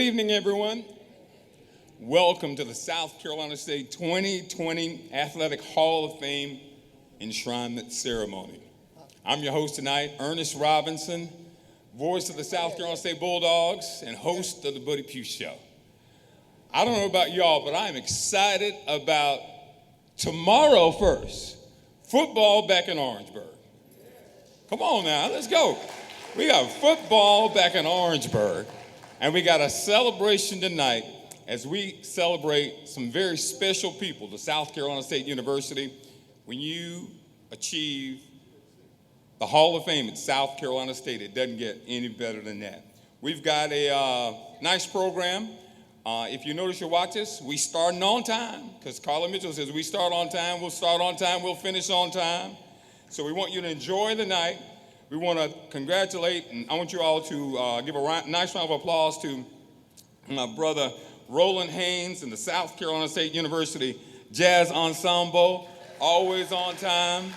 evening, everyone. Welcome to the South Carolina State 2020 Athletic Hall of Fame enshrinement ceremony. I'm your host tonight, Ernest Robinson, voice of the South Carolina State Bulldogs and host of the Buddy Pugh Show. I don't know about y'all, but I'm excited about tomorrow first. Football back in Orangeburg. Come on now, let's go. We got football back in Orangeburg, and we got a celebration tonight as we celebrate some very special people to South Carolina State University. When you achieve the Hall of Fame at South Carolina State, it doesn't get any better than that. We've got a nice program. If you notice your watches, we starting on time, because Carla Mitchell says we start on time, we'll start on time, we'll finish on time. So we want you to enjoy the night. We want to congratulate, and I want you all to give a nice round of applause to my brother Roland Haynes and the South Carolina State University Jazz Ensemble, always on time.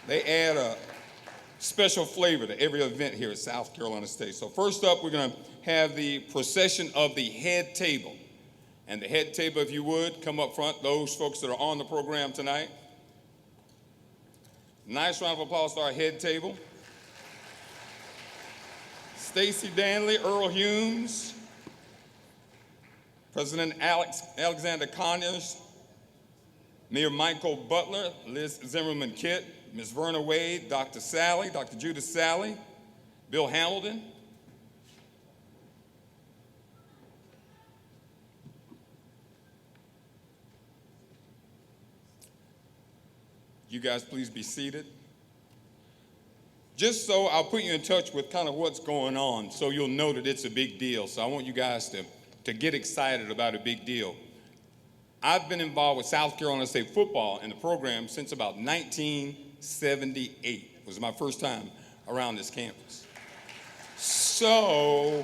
They add a special flavor to every event here at South Carolina State. So first up, we're going to have the procession of the head table. And the head table, if you would, come up front, those folks that are on the program tonight. Nice round of applause to our head table. Stacy Danley, Earl Humes, President Alexander Conyers, Mayor Michael Butler, Liz Zimmerman Kitt, Ms. Verna Wade, Dr. Sally, Dr. Judith Sally, Bill Hamilton, you guys please be seated. Just so I'll put you in touch with kind of what's going on so you'll know that it's a big deal. So I want you guys to get excited about a big deal. I've been involved with South Carolina State football in the program since about 1978. It was my first time around this campus. So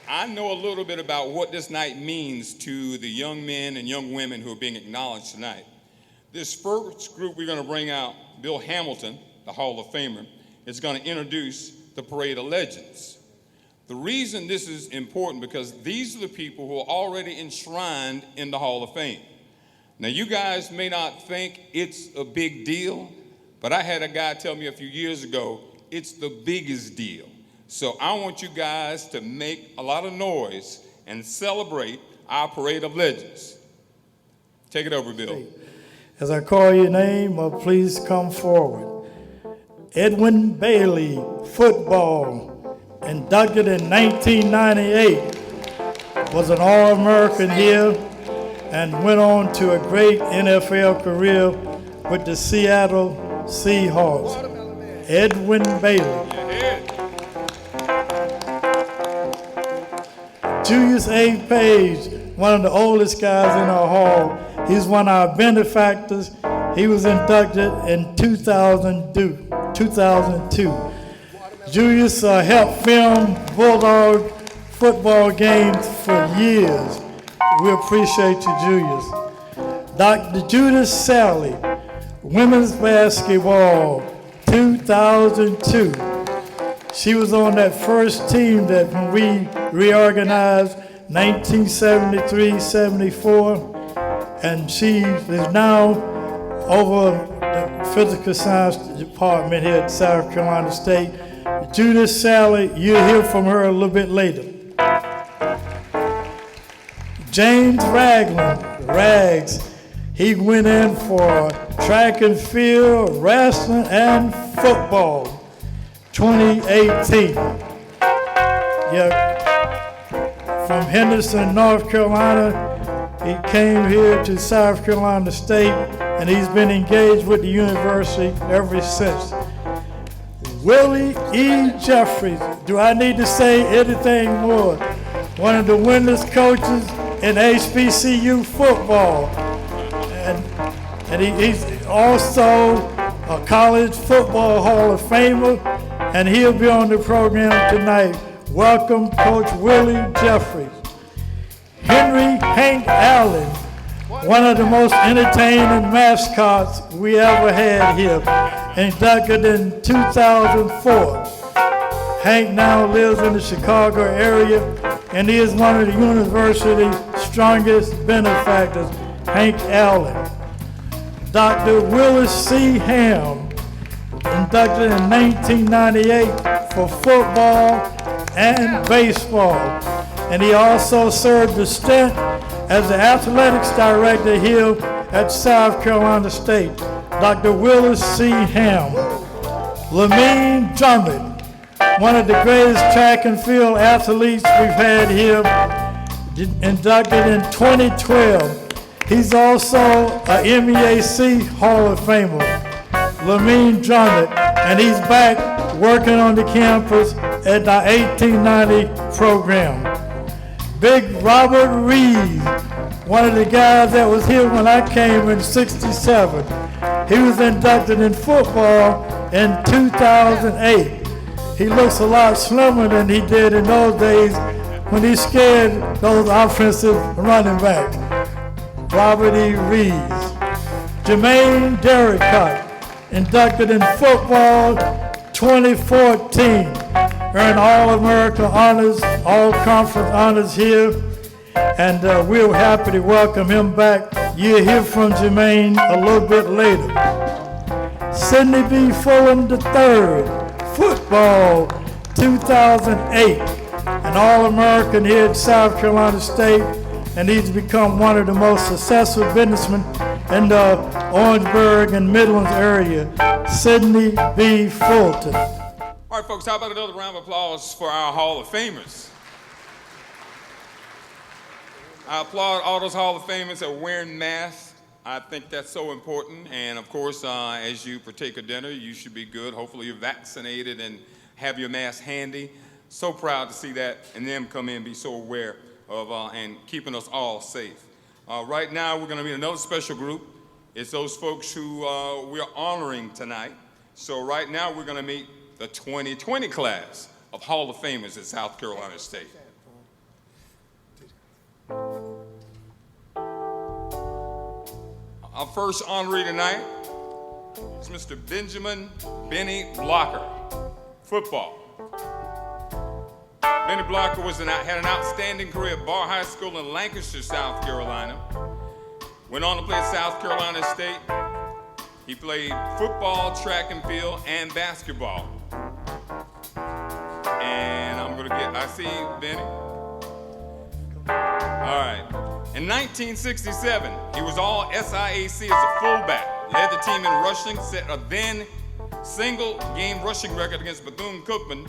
I know a little bit about what this night means to the young men and young women who are being acknowledged tonight. This first group we're going to bring out, Bill Hamilton, the Hall of Famer, is going to introduce the Parade of Legends. The reason this is important because these are the people who are already enshrined in the Hall of Fame. Now, you guys may not think it's a big deal, but I had a guy tell me a few years ago, it's the biggest deal. So I want you guys to make a lot of noise and celebrate our Parade of Legends. Take it over, Bill. As I call your name, please come forward. Edwin Bailey, football, inducted in 1998, was an All-American here and went on to a great NFL career with the Seattle Seahawks. Edwin Bailey. Julius A. Page, one of the oldest guys in our hall. He's one of our benefactors. He was inducted in 2002. Julius helped film Bulldog football games for years. We appreciate you, Julius. Dr. Judith Sally, women's basketball, 2002. She was on that first team that when we reorganized 1973-74. And she is now over the physical science department here at South Carolina State. Judith Sally, you'll hear from her a little bit later. James Ragland, Rags, he went in for track and field, wrestling, and football, 2018. Yeah, from Henderson, North Carolina. He came here to South Carolina State, and he's been engaged with the university ever since. Willie E. Jeffries, do I need to say anything more? One of the winningest coaches in HBCU football. And he's also a college football Hall of Famer, and he'll be on the program tonight. Welcome, Coach Willie Jeffries. Henry Hank Allen, one of the most entertaining mascots we ever had here, inducted in 2004. Hank now lives in the Chicago area. and he is one of the university's strongest benefactors, Hank Allen. Dr. Willis C. Ham, inducted in 1998 for football and baseball, and he also served a stint as the athletics director here at South Carolina State. Dr. Willis C. Ham. Lamine Drummond, one of the greatest track and field athletes we've had here, inducted in 2012. He's also a MEAC Hall of Famer, Lamine Drummond, and he's back working on the campus at the 1890 program. Big Robert Reed, one of the guys that was here when I came in '67. He was inducted in football in 2008. He looks a lot slimmer than he did in those days when he scared those offensive running backs. Robert E. Reeves. Jermaine Derricott, inducted in football 2014, earned All-American honors, All-Conference honors here, and we're happy to welcome him back. You'll hear from Jermaine a little bit later. Sidney B. Fulham III, football 2008, an All-American here at South Carolina State, and he's become one of the most successful businessmen in the Orangeburg and Midlands area, Sidney B. Fulton. All right, folks, how about another round of applause for our Hall of Famers? I applaud all those Hall of Famers that are wearing masks. I think that's so important. And of course, as you partake of dinner, you should be good. Hopefully you're vaccinated and have your mask handy. So proud to see that and them come in and be so aware of and keeping us all safe. Right now, we're going to meet another special group. It's those folks who we're honoring tonight. So right now, we're going to meet the 2020 class of Hall of Famers at South Carolina State. Our first honoree tonight is Mr. Benjamin Benny Blocker, football. Benny Blocker had an outstanding career at Barr High School in Lancaster, South Carolina. Went on to play at South Carolina State. He played football, track and field, and basketball. And I see Benny. All right. In 1967, he was all SIAC as a fullback. Led the team in rushing, set a then single-game rushing record against Bethune-Cookman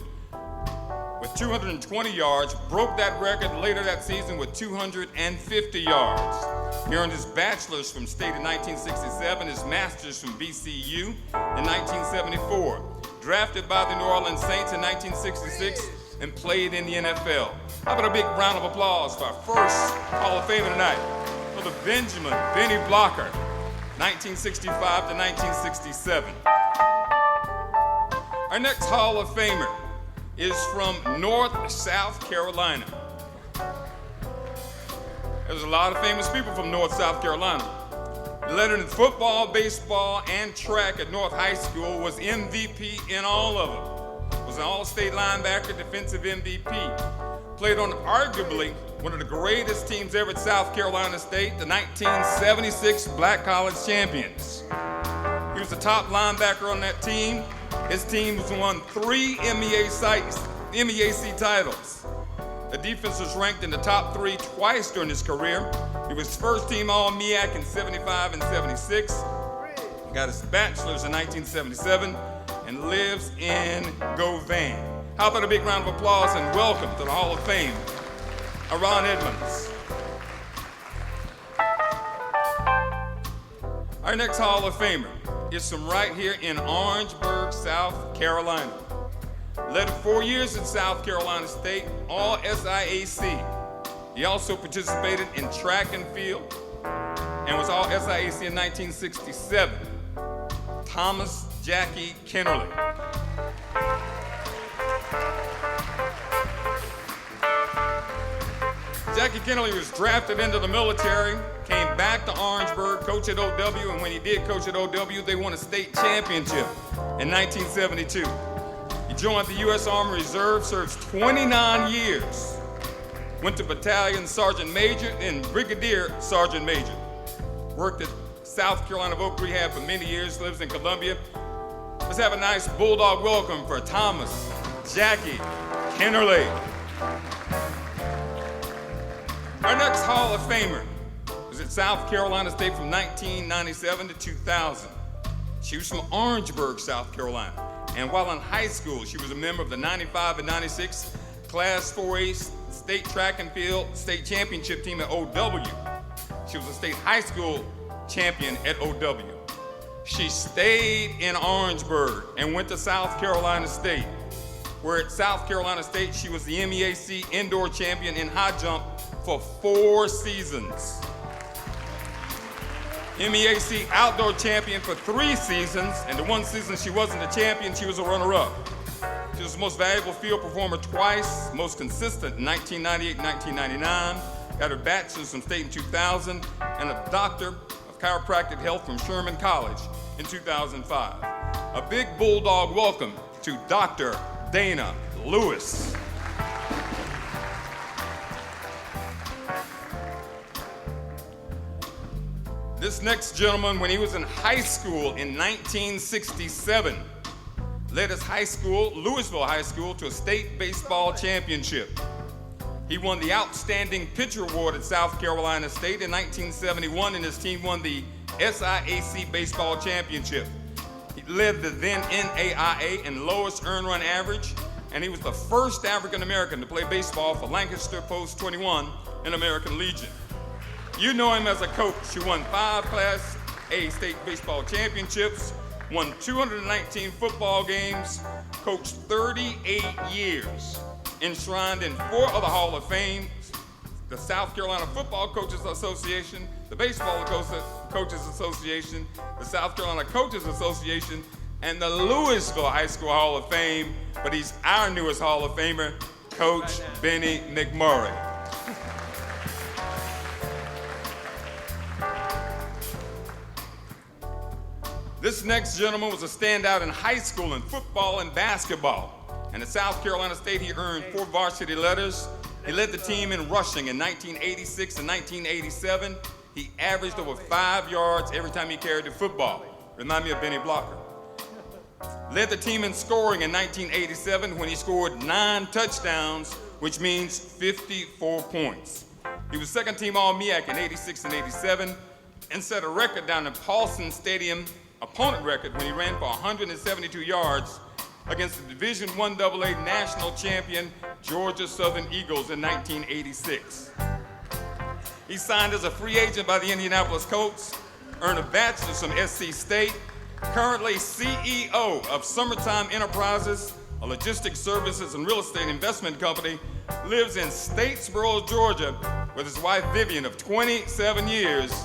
with 220 yards, broke that record later that season with 250 yards. He earned his bachelor's from state in 1967, his master's from BCU in 1974. Drafted by the New Orleans Saints in 1966 and played in the NFL. How about a big round of applause for our first Hall of Famer tonight, for the Benjamin Benny Blocker, 1965 to 1967. Our next Hall of Famer is from North South Carolina. There's a lot of famous people from North South Carolina. Led in football, baseball, and track at North High School, was MVP in all of them. Was an all-state linebacker, defensive MVP. Played on arguably one of the greatest teams ever at South Carolina State, the 1976 Black College Champions. He was the top linebacker on that team. His team won 3 MEAC titles. The defense was ranked in the top 3 twice during his career. He was first team All-MEAC in 75 and 76. He got his bachelor's in 1977 and lives in Govan. How about a big round of applause and welcome to the Hall of Fame, Ron Edmonds. Our next Hall of Famer is from right here in Orangeburg, South Carolina. Led 4 years at South Carolina State, all SIAC. He also participated in track and field and was all SIAC in 1967. Thomas Jackie Kennerly. Jackie Kennerly was drafted into the military, came back to Orangeburg, coached at OW, and when he did coach at OW, they won a state championship in 1972. He joined the U.S. Army Reserve, served 29 years Went to Battalion Sergeant Major and Brigadier Sergeant Major. Worked at South Carolina Voc Rehab for many years, lives in Columbia. Let's have a nice Bulldog welcome for Thomas Jackie Kennerly. Our next Hall of Famer was at South Carolina State from 1997 to 2000. She was from Orangeburg, South Carolina. And while in high school, she was a member of the 95 and 96 Class 4A State Track and Field State Championship team at OW. She was a state high school champion at OW. She stayed in Orangeburg and went to South Carolina State, where at South Carolina State, she was the MEAC indoor champion in high jump for 4 seasons. MEAC outdoor champion for 3 seasons, and the one season she wasn't a champion, she was a runner-up. She was the most valuable field performer twice, most consistent in 1998 and 1999, got her bachelor's from State in 2000, and a doctor of chiropractic health from Sherman College in 2005. A big Bulldog welcome to Dr. Dana Lewis. This next gentleman, when he was in high school in 1967, led his high school, Louisville High School, to a state baseball championship. He won the Outstanding Pitcher Award at South Carolina State in 1971, and his team won the SIAC Baseball Championship. He led the then NAIA in lowest earned run average, and he was the first African American to play baseball for Lancaster Post 21 in American Legion. You know him as a coach who won 5 Class A state baseball championships, won 219 football games, coached 38 years, enshrined in 4 of the Hall of Fame, the South Carolina Football Coaches Association, the Baseball Coaches Association, the South Carolina Coaches Association, and the Louisville High School Hall of Fame, but he's our newest Hall of Famer, Coach Benny McMurray. This next gentleman was a standout in high school in football and basketball. And at South Carolina State, he earned 4 varsity letters. He led the team in rushing in 1986 and 1987. He averaged over 5 yards every time he carried the football. Remind me of Benny Blocker. Led the team in scoring in 1987 when he scored 9 touchdowns, which means 54 points. He was second team All-MEAC in 86 and 87 and set a record down in Paulson Stadium, opponent record, when he ran for 172 yards against the Division I AA national champion Georgia Southern Eagles in 1986. He signed as a free agent by the Indianapolis Colts, earned a bachelor's from SC State, currently CEO of Summertime Enterprises, a logistics services and real estate investment company, lives in Statesboro, Georgia, with his wife Vivian of 27 years,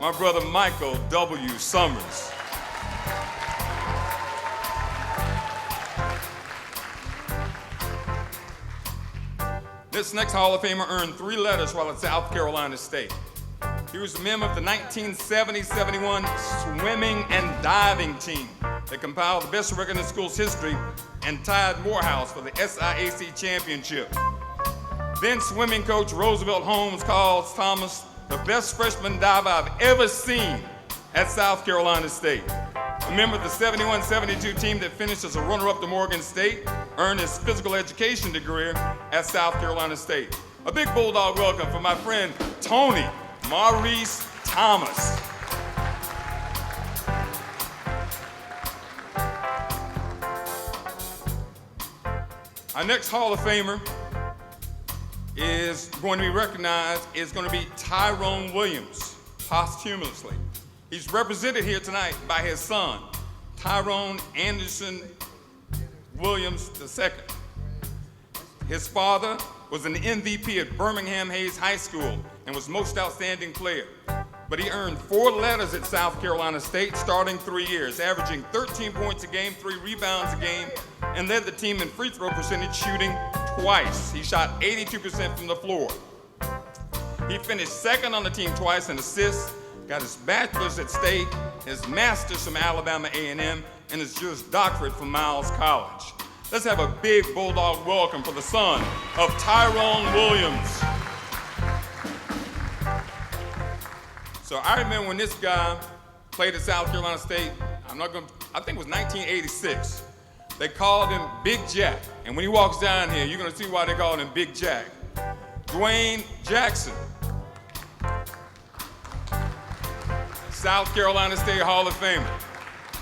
my brother Michael W. Summers. This next Hall of Famer earned 3 letters while at South Carolina State. He was a member of the 1970-71 swimming and diving team that compiled the best record in the school's history and tied Morehouse for the SIAC championship. Then swimming coach Roosevelt Holmes calls Thomas the best freshman diver I've ever seen at South Carolina State. A member of the 71-72 team that finished as a runner-up to Morgan State, earned his physical education degree at South Carolina State. A big Bulldog welcome for my friend Tony Maurice Thomas. Our next Hall of Famer is going to be recognized, is going to be Tyrone Williams, posthumously. He's represented here tonight by his son, Tyrone Anderson Williams II. His father was an MVP at Birmingham Hayes High School and was most outstanding player. But he earned 4 letters at South Carolina State, starting 3 years, averaging 13 points a game, 3 rebounds a game, and led the team in free throw percentage, shooting twice. He shot 82% from the floor. He finished second on the team twice in assists, got his bachelor's at State, his master's from Alabama A&M, and his Juris Doctorate from Miles College. Let's have a big Bulldog welcome for the son of Tyrone Williams. So I remember when this guy played at South Carolina State, I think it was 1986. They called him Big Jack. And when he walks down here, you're gonna see why they called him Big Jack. Dwayne Jackson, South Carolina State Hall of Famer.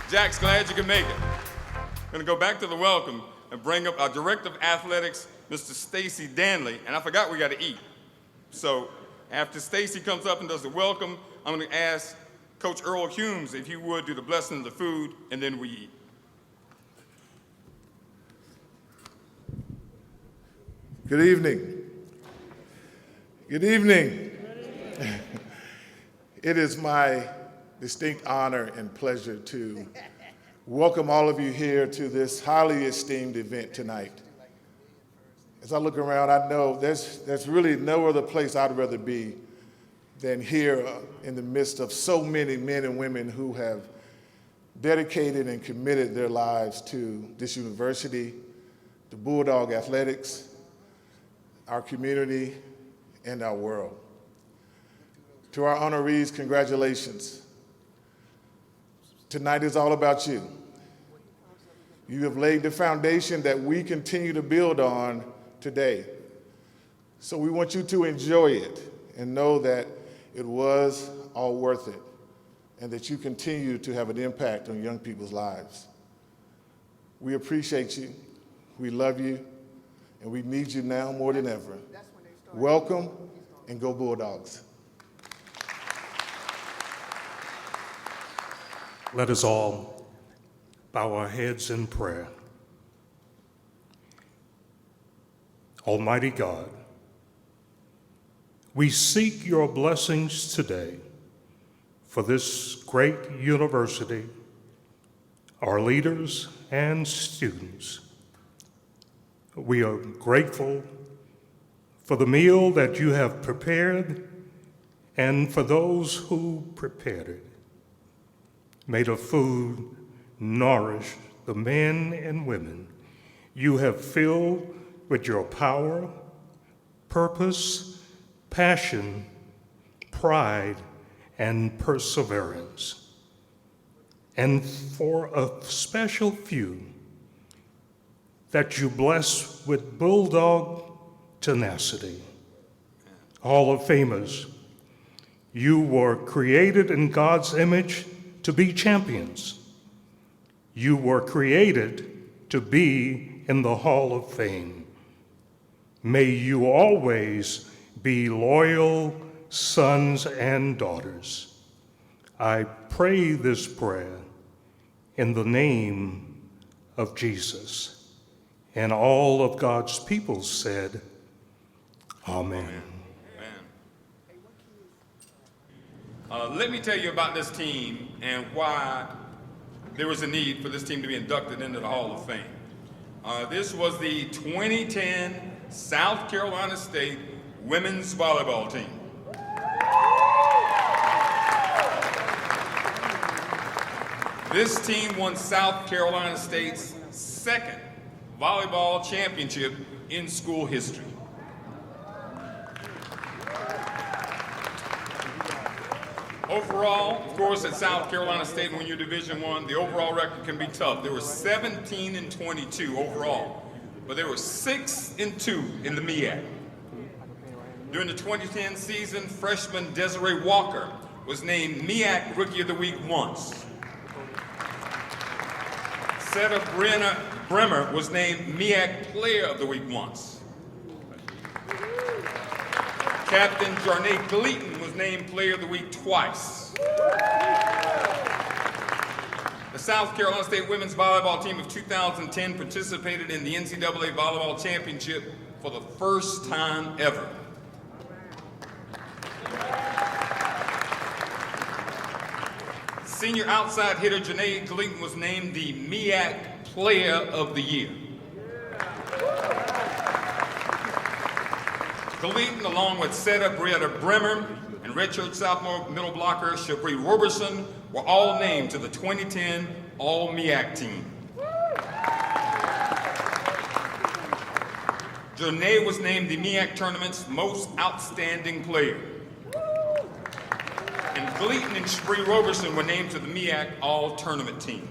Jack's glad you can make it. I'm gonna go back to the welcome and bring up our Director of Athletics, Mr. Stacy Danley, and I forgot we gotta eat. So after Stacy comes up and does the welcome, I'm gonna ask Coach Earl Humes if he would do the blessing of the food, and then we eat. Good evening. Good evening. It is my distinct honor and pleasure to welcome all of you here to this highly esteemed event tonight. As I look around, I know there's really no other place I'd rather be than here in the midst of so many men and women who have dedicated and committed their lives to this university, to Bulldog Athletics, our community, and our world. To our honorees, congratulations. Tonight is all about you. You have laid the foundation that we continue to build on today. So we want you to enjoy it and know that it was all worth it and that you continue to have an impact on young people's lives. We appreciate you, we love you, and we need you now more than ever. Welcome, and go Bulldogs. Let us all bow our heads in prayer. Almighty God, we seek your blessings today for this great university, our leaders and students. We are grateful for the meal that you have prepared and for those who prepared it. May the food nourish the men and women you have filled with your power, purpose, passion, pride, and perseverance. And for a special few that you bless with Bulldog tenacity. Hall of Famers, you were created in God's image to be champions. You were created to be in the Hall of Fame. May you always be loyal sons and daughters. I pray this prayer in the name of Jesus. And all of God's people said, Amen. Let me tell you about this team and why there was a need for this team to be inducted into the Hall of Fame. This was the 2010 South Carolina State women's volleyball team. This team won South Carolina State's second volleyball championship in school history. Overall, of course, at South Carolina State, when you're Division I, the overall record can be tough. There were 17-22 overall, but there were 6-2 in the MEAC. During the 2010 season, freshman Desiree Walker was named MEAC Rookie of the Week once. Seta Bremer was named MEAC Player of the Week once. Captain Jarnae Gleaton was named Player of the Week twice. The South Carolina State women's volleyball team of 2010 participated in the NCAA Volleyball Championship for the first time ever. Senior outside hitter Jarnae Gleaton was named the MEAC Player of the Year. Gleaton, along with Seta Bremer and redshirt sophomore middle blocker Shabri Roberson, were all named to the 2010 All-MEAC team. Jarnae was named the MEAC tournament's most outstanding player. And Gleaton and Shree Roberson were named to the MEAC All-Tournament team.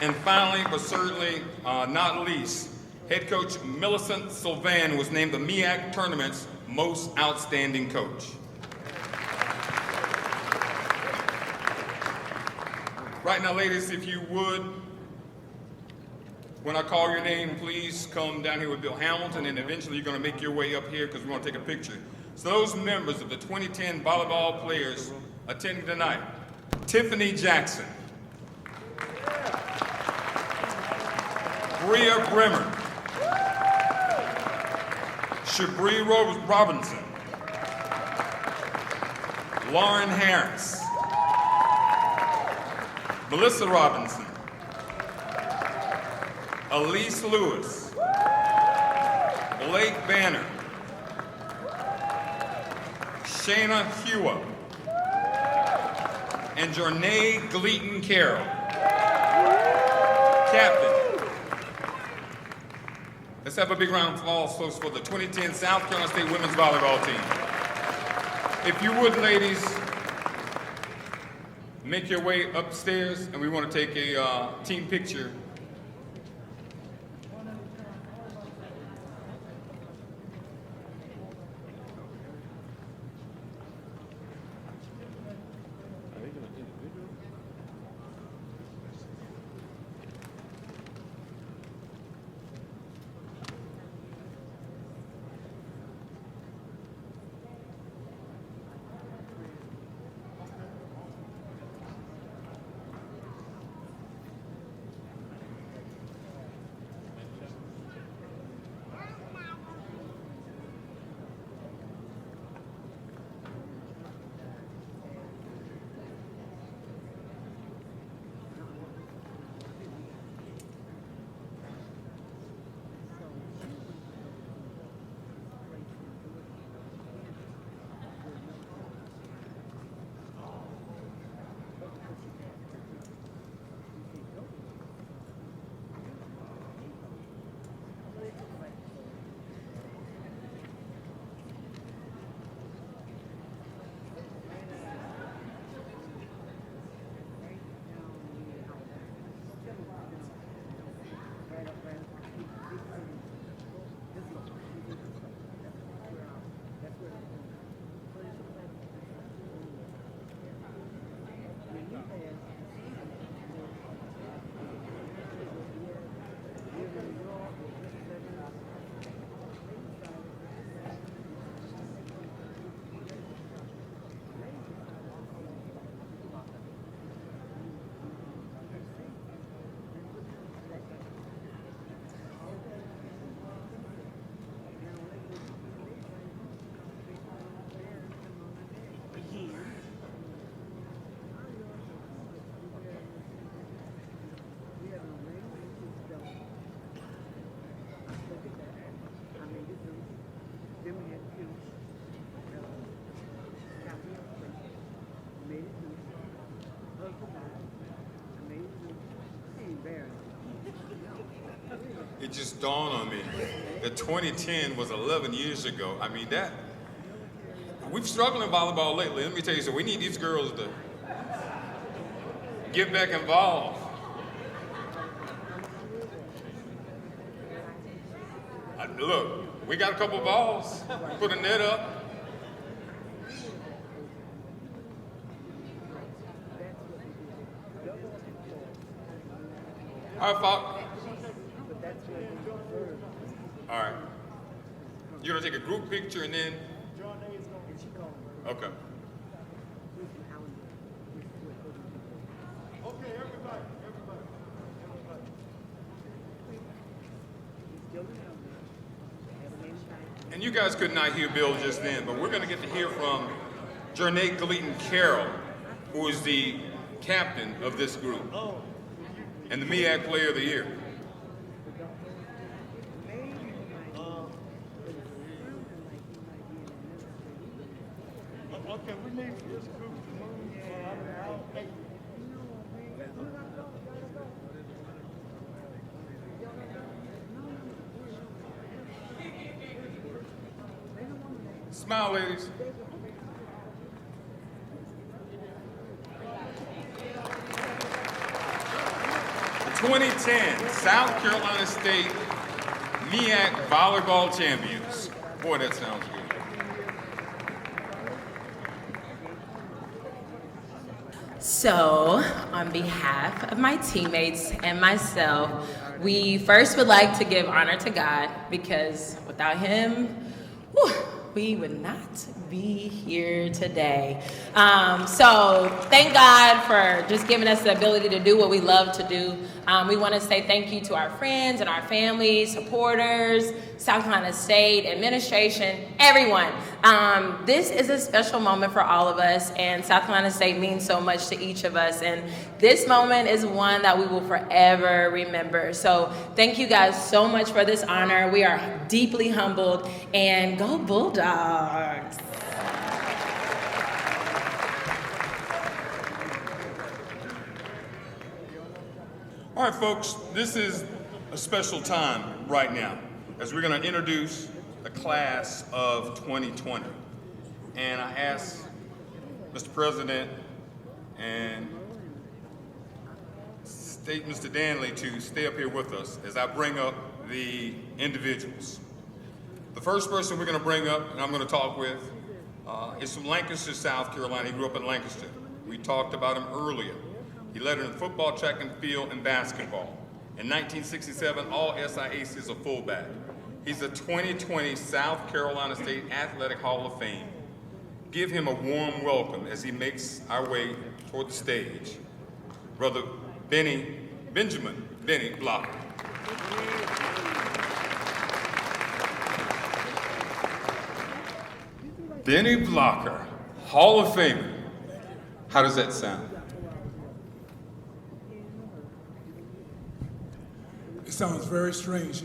And finally, but certainly not least, head coach Millicent Sylvan was named the MEAC Tournament's Most Outstanding Coach. Right now, ladies, if you would, when I call your name, please come down here with Bill Hamilton, and eventually you're going to make your way up here because we want to take a picture. So those members of the 2010 volleyball players attending tonight: Tiffany Jackson, Bria Bremer, Shabri Robinson, Lauren Harris, Melissa Robinson, Elise Lewis, Blake Banner, Shayna Hewa, and Jornay Gleaton Carroll. Captain. Let's have a big round of applause, folks, for the 2010 South Carolina State women's volleyball team. If you would, ladies, make your way upstairs, and we want to take a team picture. It just dawned on me that 2010 was 11 years ago. I mean, we've struggled in volleyball lately. Let me tell you something, we need these girls to get back involved. Look, we got a couple balls, put a net up. All right, Fox. All right. You're gonna take a group picture and then? Okay. Okay, everybody. And you guys could not hear Bill just then, but we're gonna get to hear from Jornay Gleaton Carroll, who is the captain of this group and the MEAC Player of the Year. Okay, we need this group to move. Smile, ladies. 2010 South Carolina State MEAC volleyball champions. Boy, that sounds good. So, on behalf of my teammates and myself, we first would like to give honor to God because without Him, we would not be here today. So thank God for just giving us the ability to do what we love to do. We want to say thank you to our friends and our families, supporters, South Carolina State, administration, everyone. This is a special moment for all of us, and South Carolina State means so much to each of us, and this moment is one that we will forever remember. So thank you guys so much for this honor. We are deeply humbled, and go Bulldogs! All right, folks, this is a special time right now as we're going to introduce the class of 2020. And I ask Mr. President and Mr. Danley to stay up here with us as I bring up the individuals. The first person we're going to bring up and I'm going to talk with is from Lancaster, South Carolina. He grew up in Lancaster. We talked about him earlier. He led in football, track and field, and basketball. In 1967, all SIAC as a fullback. He's a 2020 South Carolina State Athletic Hall of Fame. Give him a warm welcome as he makes our way toward the stage. Brother Benjamin Blocker. Benny Blocker, Hall of Famer. How does that sound? It sounds very strange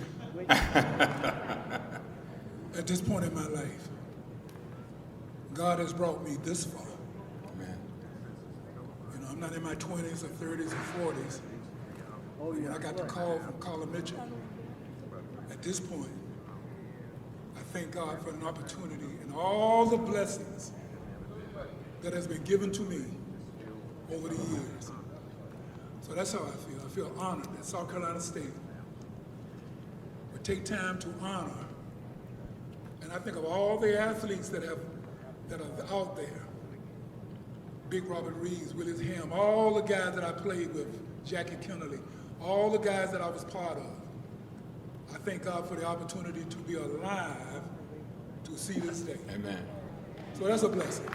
at this point in my life. God has brought me this far. Amen. You know, I'm not in my 20s or 30s or 40s. When I got the call from Colin Mitchell, at this point, I thank God for an opportunity and all the blessings that has been given to me over the years. So that's how I feel. I feel honored that South Carolina State would take time to honor. And I think of all the athletes that are out there. Big Robert Reeves, Willis Ham, all the guys that I played with, Jackie Kennelly, all the guys that I was part of. I thank God for the opportunity to be alive to see this day. Amen. So that's a blessing.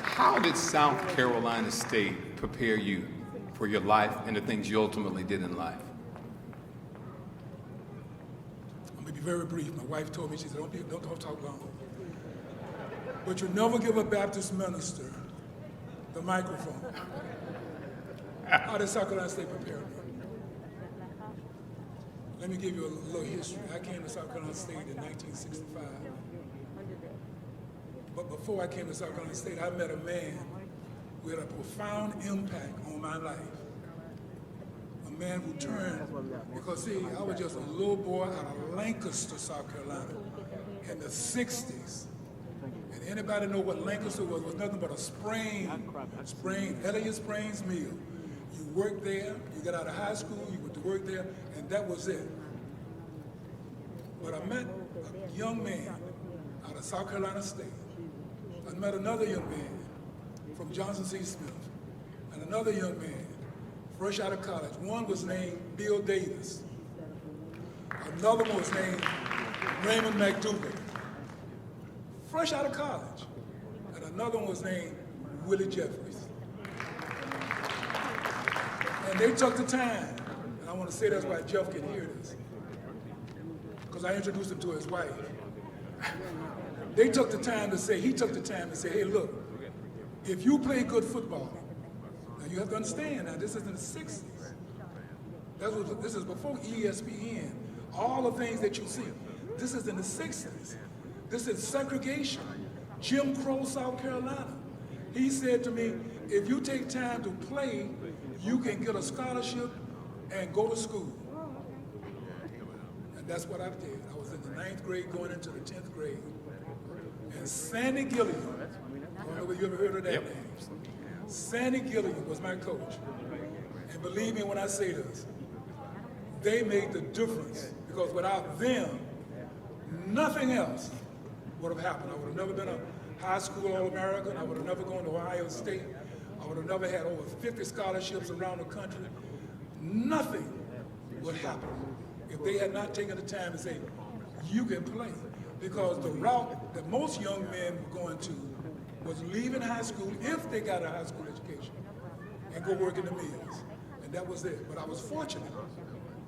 How did South Carolina State prepare you for your life and the things you ultimately did in life? I'm gonna be very brief. My wife told me, she said, don't talk long. But you never give a Baptist minister the microphone. How did South Carolina State prepare me? Let me give you a little history. I came to South Carolina State in 1965. But before I came to South Carolina State, I met a man who had a profound impact on my life. A man who turned, because see, I was just a little boy out of Lancaster, South Carolina, in the 60s. And anybody know what Lancaster was? It was nothing but a Elliott Springs mill. You worked there, you got out of high school, you went to work there, and that was it. But I met a young man out of South Carolina State. I met another young man from Johnson C. Smith, and another young man fresh out of college. One was named Bill Davis. Another one was named Raymond McDougal, fresh out of college. And another one was named Willie Jeffries. And they took the time, and I want to say that's why Jeff can hear this, because I introduced him to his wife. They took the time to say, he took the time to say, hey, look, if you play good football, now you have to understand, now this is in the 60s. This is before ESPN, all the things that you see. This is in the 60s. This is segregation, Jim Crow, South Carolina. He said to me, if you take time to play, you can get a scholarship and go to school. And that's what I did. I was in the 9th grade going into the 10th grade. And Sandy Gilliam, I don't know if you ever heard of that name. Sandy Gilligan was my coach. And believe me when I say this, they made the difference because without them, nothing else would have happened. I would have never been a high school All-American. I would have never gone to Ohio State. I would have never had over 50 scholarships around the country. Nothing would happen if they had not taken the time to say, you can play. Because the route that most young men were going to was leaving high school, if they got a high school education, and go work in the mills. And that was it. But I was fortunate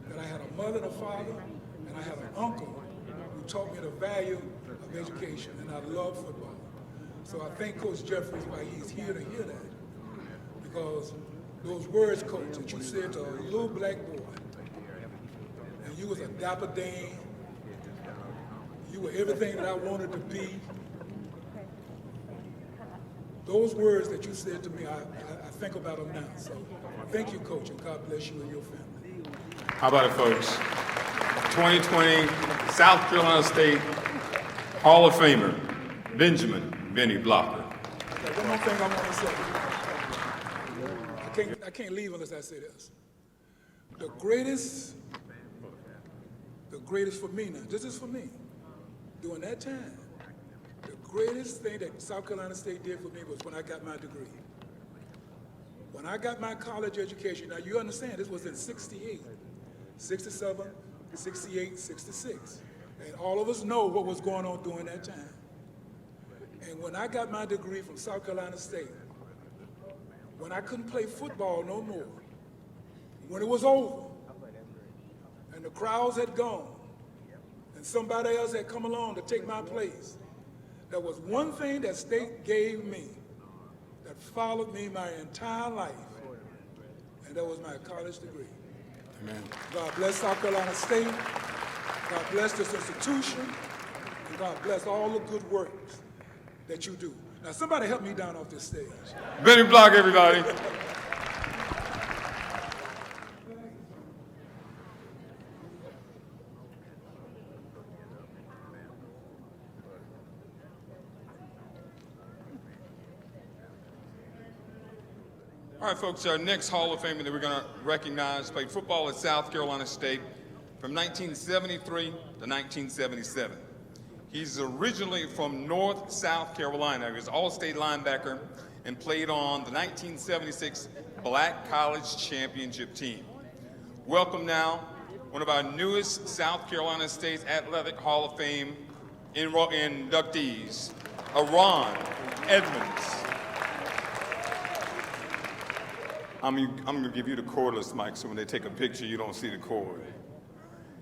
that I had a mother and a father, and I had an uncle who taught me the value of education, and I love football. So I thank Coach Jeffries why he's here to hear that. Because those words, Coach, that you said to a little black boy, and you was a dapper Dane, you were everything that I wanted to be. Those words that you said to me, I think about them now. So thank you, Coach, and God bless you and your family. How about it, folks? 2020 South Carolina State Hall of Famer, Benjamin Benny Blocker. Okay, one more thing I want to say. I can't leave unless I say this. The greatest for me now, this is for me, during that time, the greatest thing that South Carolina State did for me was when I got my degree. When I got my college education, now you understand this was in 68, 67, 68, 66. And all of us know what was going on during that time. And when I got my degree from South Carolina State, when I couldn't play football no more, when it was over, and the crowds had gone, and somebody else had come along to take my place, there was one thing that State gave me that followed me my entire life, and that was my college degree. Amen. God bless South Carolina State, God bless this institution, and God bless all the good works that you do. Now somebody help me down off this stage. Benny Blocker, everybody. All right, folks, our next Hall of Famer that we're going to recognize played football at South Carolina State from 1973 to 1977. He's originally from North South Carolina. He was an all-state linebacker and played on the 1976 Black College Championship team. Welcome now, one of our newest South Carolina State Athletic Hall of Fame inductees, Ron Edmonds. I'm going to give you the cordless mic so when they take a picture, you don't see the cord.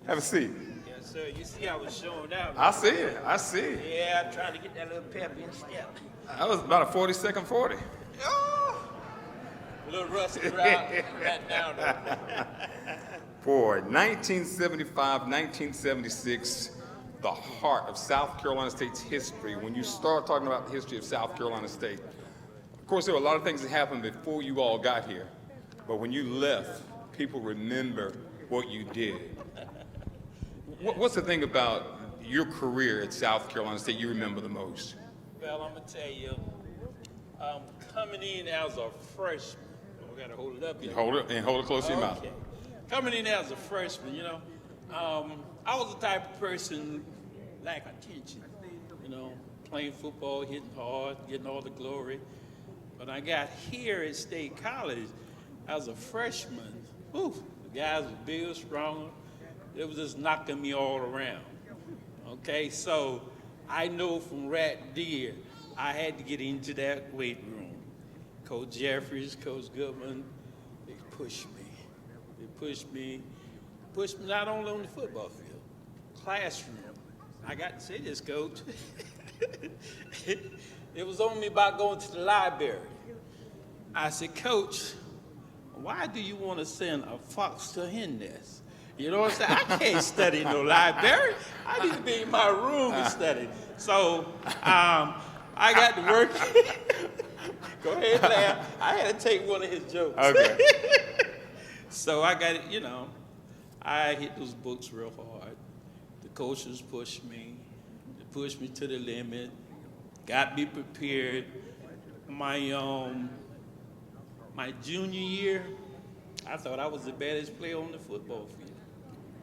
Have a seat. Yes, sir. You see I was showing out. I see it. I see it. Yeah, I'm trying to get that little pep in step. That was about a 40-second 40. Oh! A little rusty right down there. For 1975, 1976, the heart of South Carolina State's history. When you start talking about the history of South Carolina State, of course, there were a lot of things that happened before you all got here. But when you left, people remember what you did. What's the thing about your career at South Carolina State you remember the most? Well, I'm going to tell you, coming in as a freshman, we got to hold it up here. Hold it close to your mouth. Coming in as a freshman, you know, I was the type of person lack attention, you know, playing football, hitting hard, getting all the glory. When I got here at State College as a freshman, the guys were bigger, stronger. It was just knocking me all around. Okay, so I know from Rat Deer, I had to get into that weight room. Coach Jeffries, Coach Goodman, they pushed me. They pushed me not only on the football field, classroom. I got to say this, Coach. It was on me about going to the library. I said, Coach, why do you want to send a fox to a hen nest? You know what I'm saying? I can't study in no library. I need to be in my room and study. So I got to work. Go ahead and laugh. I had to take one of his jokes. Okay. So I got it, you know, I hit those books real hard. The coaches pushed me. They pushed me to the limit. Got me prepared. My My junior year, I thought I was the baddest player on the football field.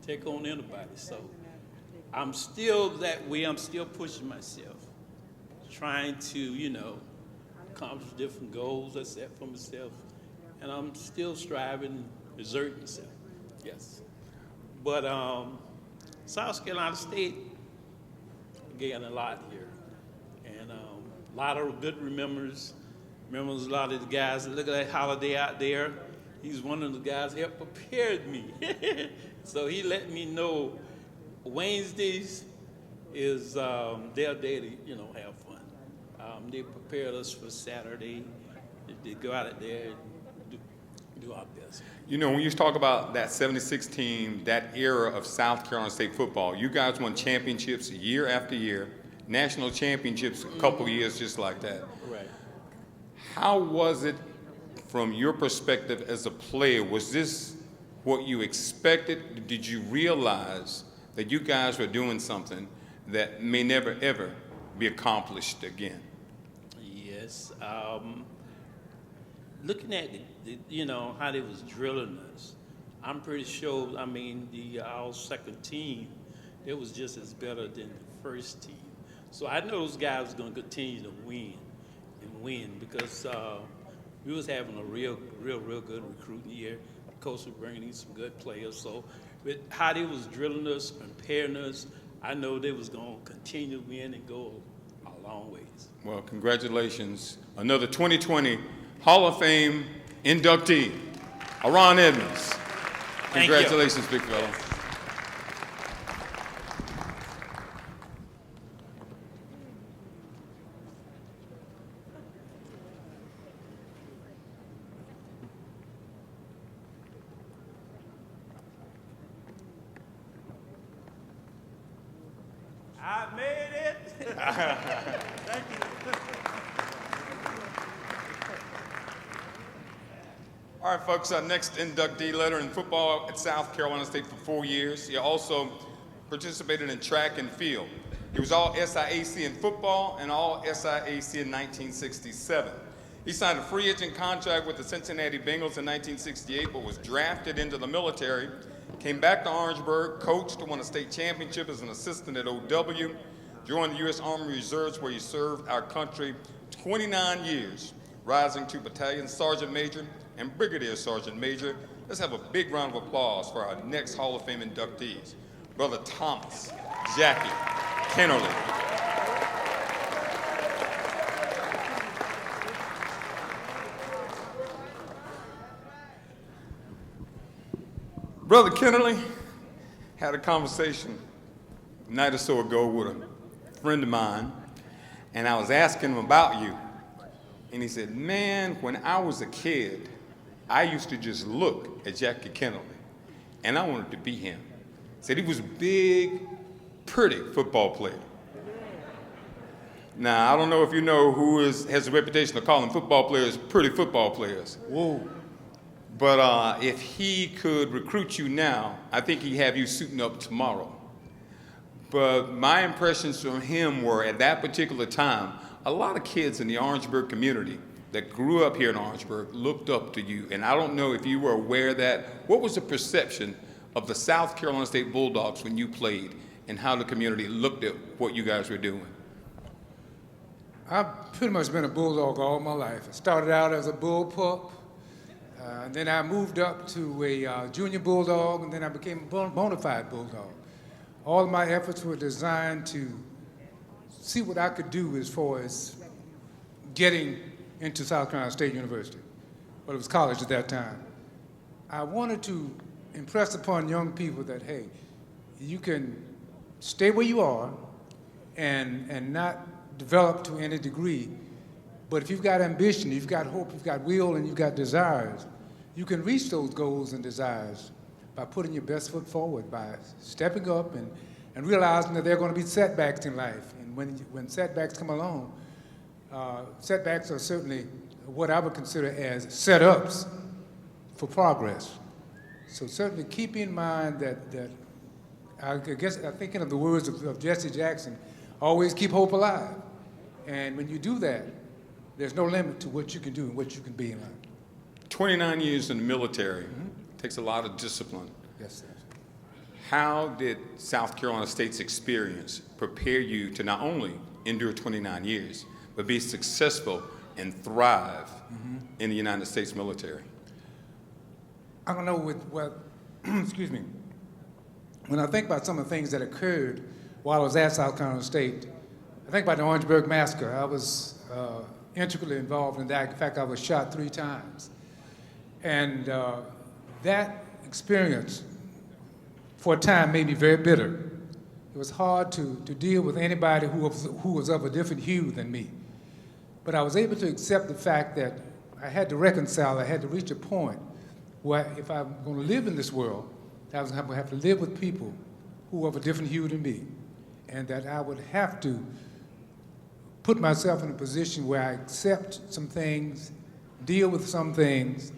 Take on anybody. So I'm still that way. I'm still pushing myself, trying to, accomplish different goals I set for myself. And I'm still striving, exerting myself. Yes. But South Carolina State gained a lot here. And a lot of good remembers a lot of the guys. Look at that Holiday out there. He's one of the guys that prepared me. So he let me know Wednesdays is their day to, have fun. They prepared us for Saturday. They go out there and do our best. When you talk about that 76 team, that era of South Carolina State football, you guys won championships year after year, national championships a couple years just like that. Right. How was it from your perspective as a player? Was this what you expected? Did you realize that you guys were doing something that may never, ever be accomplished again? Yes. Looking at how they was drilling us, I'm pretty sure, our second team, it was just as better than the first team. So I know those guys was going to continue to win because we was having a real good recruiting year. Coach was bringing in some good players. So with how they was drilling us, preparing us, I know they was going to continue to win and go a long ways. Well, congratulations. Another 2020 Hall of Fame inductee, Aron Edmonds. Congratulations, big fella. I made it. Thank you. All right, folks, our next inductee letter in football at South Carolina State for 4 years. He also participated in track and field. He was all SIAC in football and all SIAC in 1967. He signed a free agent contract with the Cincinnati Bengals in 1968, but was drafted into the military, came back to Orangeburg, coached, won a state championship as an assistant at OW, joined the U.S. Army Reserves where he served our country 29 years, rising to battalion sergeant major and brigadier sergeant major. Let's have a big round of applause for our next Hall of Fame inductees. Brother Thomas Jackie Kennerly. Brother Kennerly had a conversation a night or so ago with a friend of mine, and I was asking him about you. And he said, man, when I was a kid, I used to just look at Jackie Kennerly, and I wanted to be him. Said he was a big, pretty football player. Now, I don't know if you know who has a reputation of calling football players pretty football players. Whoa. But if he could recruit you now, I think he'd have you suiting up tomorrow. But my impressions from him were, at that particular time, a lot of kids in the Orangeburg community that grew up here in Orangeburg looked up to you. And I don't know if you were aware of that. What was the perception of the South Carolina State Bulldogs when you played, and how the community looked at what you guys were doing? I've pretty much been a Bulldog all my life. I started out as a bull pup, and then I moved up to a junior Bulldog, and then I became a bona fide Bulldog. All of my efforts were designed to see what I could do as far as getting into South Carolina State University. Well, it was college at that time. I wanted to impress upon young people that, hey, you can stay where you are and not develop to any degree, but if you've got ambition, you've got hope, you've got will, and you've got desires, you can reach those goals and desires by putting your best foot forward, by stepping up and realizing that there are going to be setbacks in life. And when setbacks come along, setbacks are certainly what I would consider as setups for progress. So certainly keep in mind that I guess I'm thinking of the words of Jesse Jackson, always keep hope alive. And when you do that, there's no limit to what you can do and what you can be in life. 29 years in the military takes a lot of discipline. Yes, sir. How did South Carolina State's experience prepare you to not only endure 29 years, but be successful and thrive in the United States military? I don't know with what, excuse me, when I think about some of the things that occurred while I was at South Carolina State, I think about the Orangeburg Massacre. I was integrally involved in that. In fact, I was shot 3 times. And that experience, for a time, made me very bitter. It was hard to deal with anybody who was of a different hue than me. But I was able to accept the fact that I had to reconcile, I had to reach a point where if I'm going to live in this world, I was going to have to live with people who were of a different hue than me, and that I would have to put myself in a position where I accept some things, deal with some things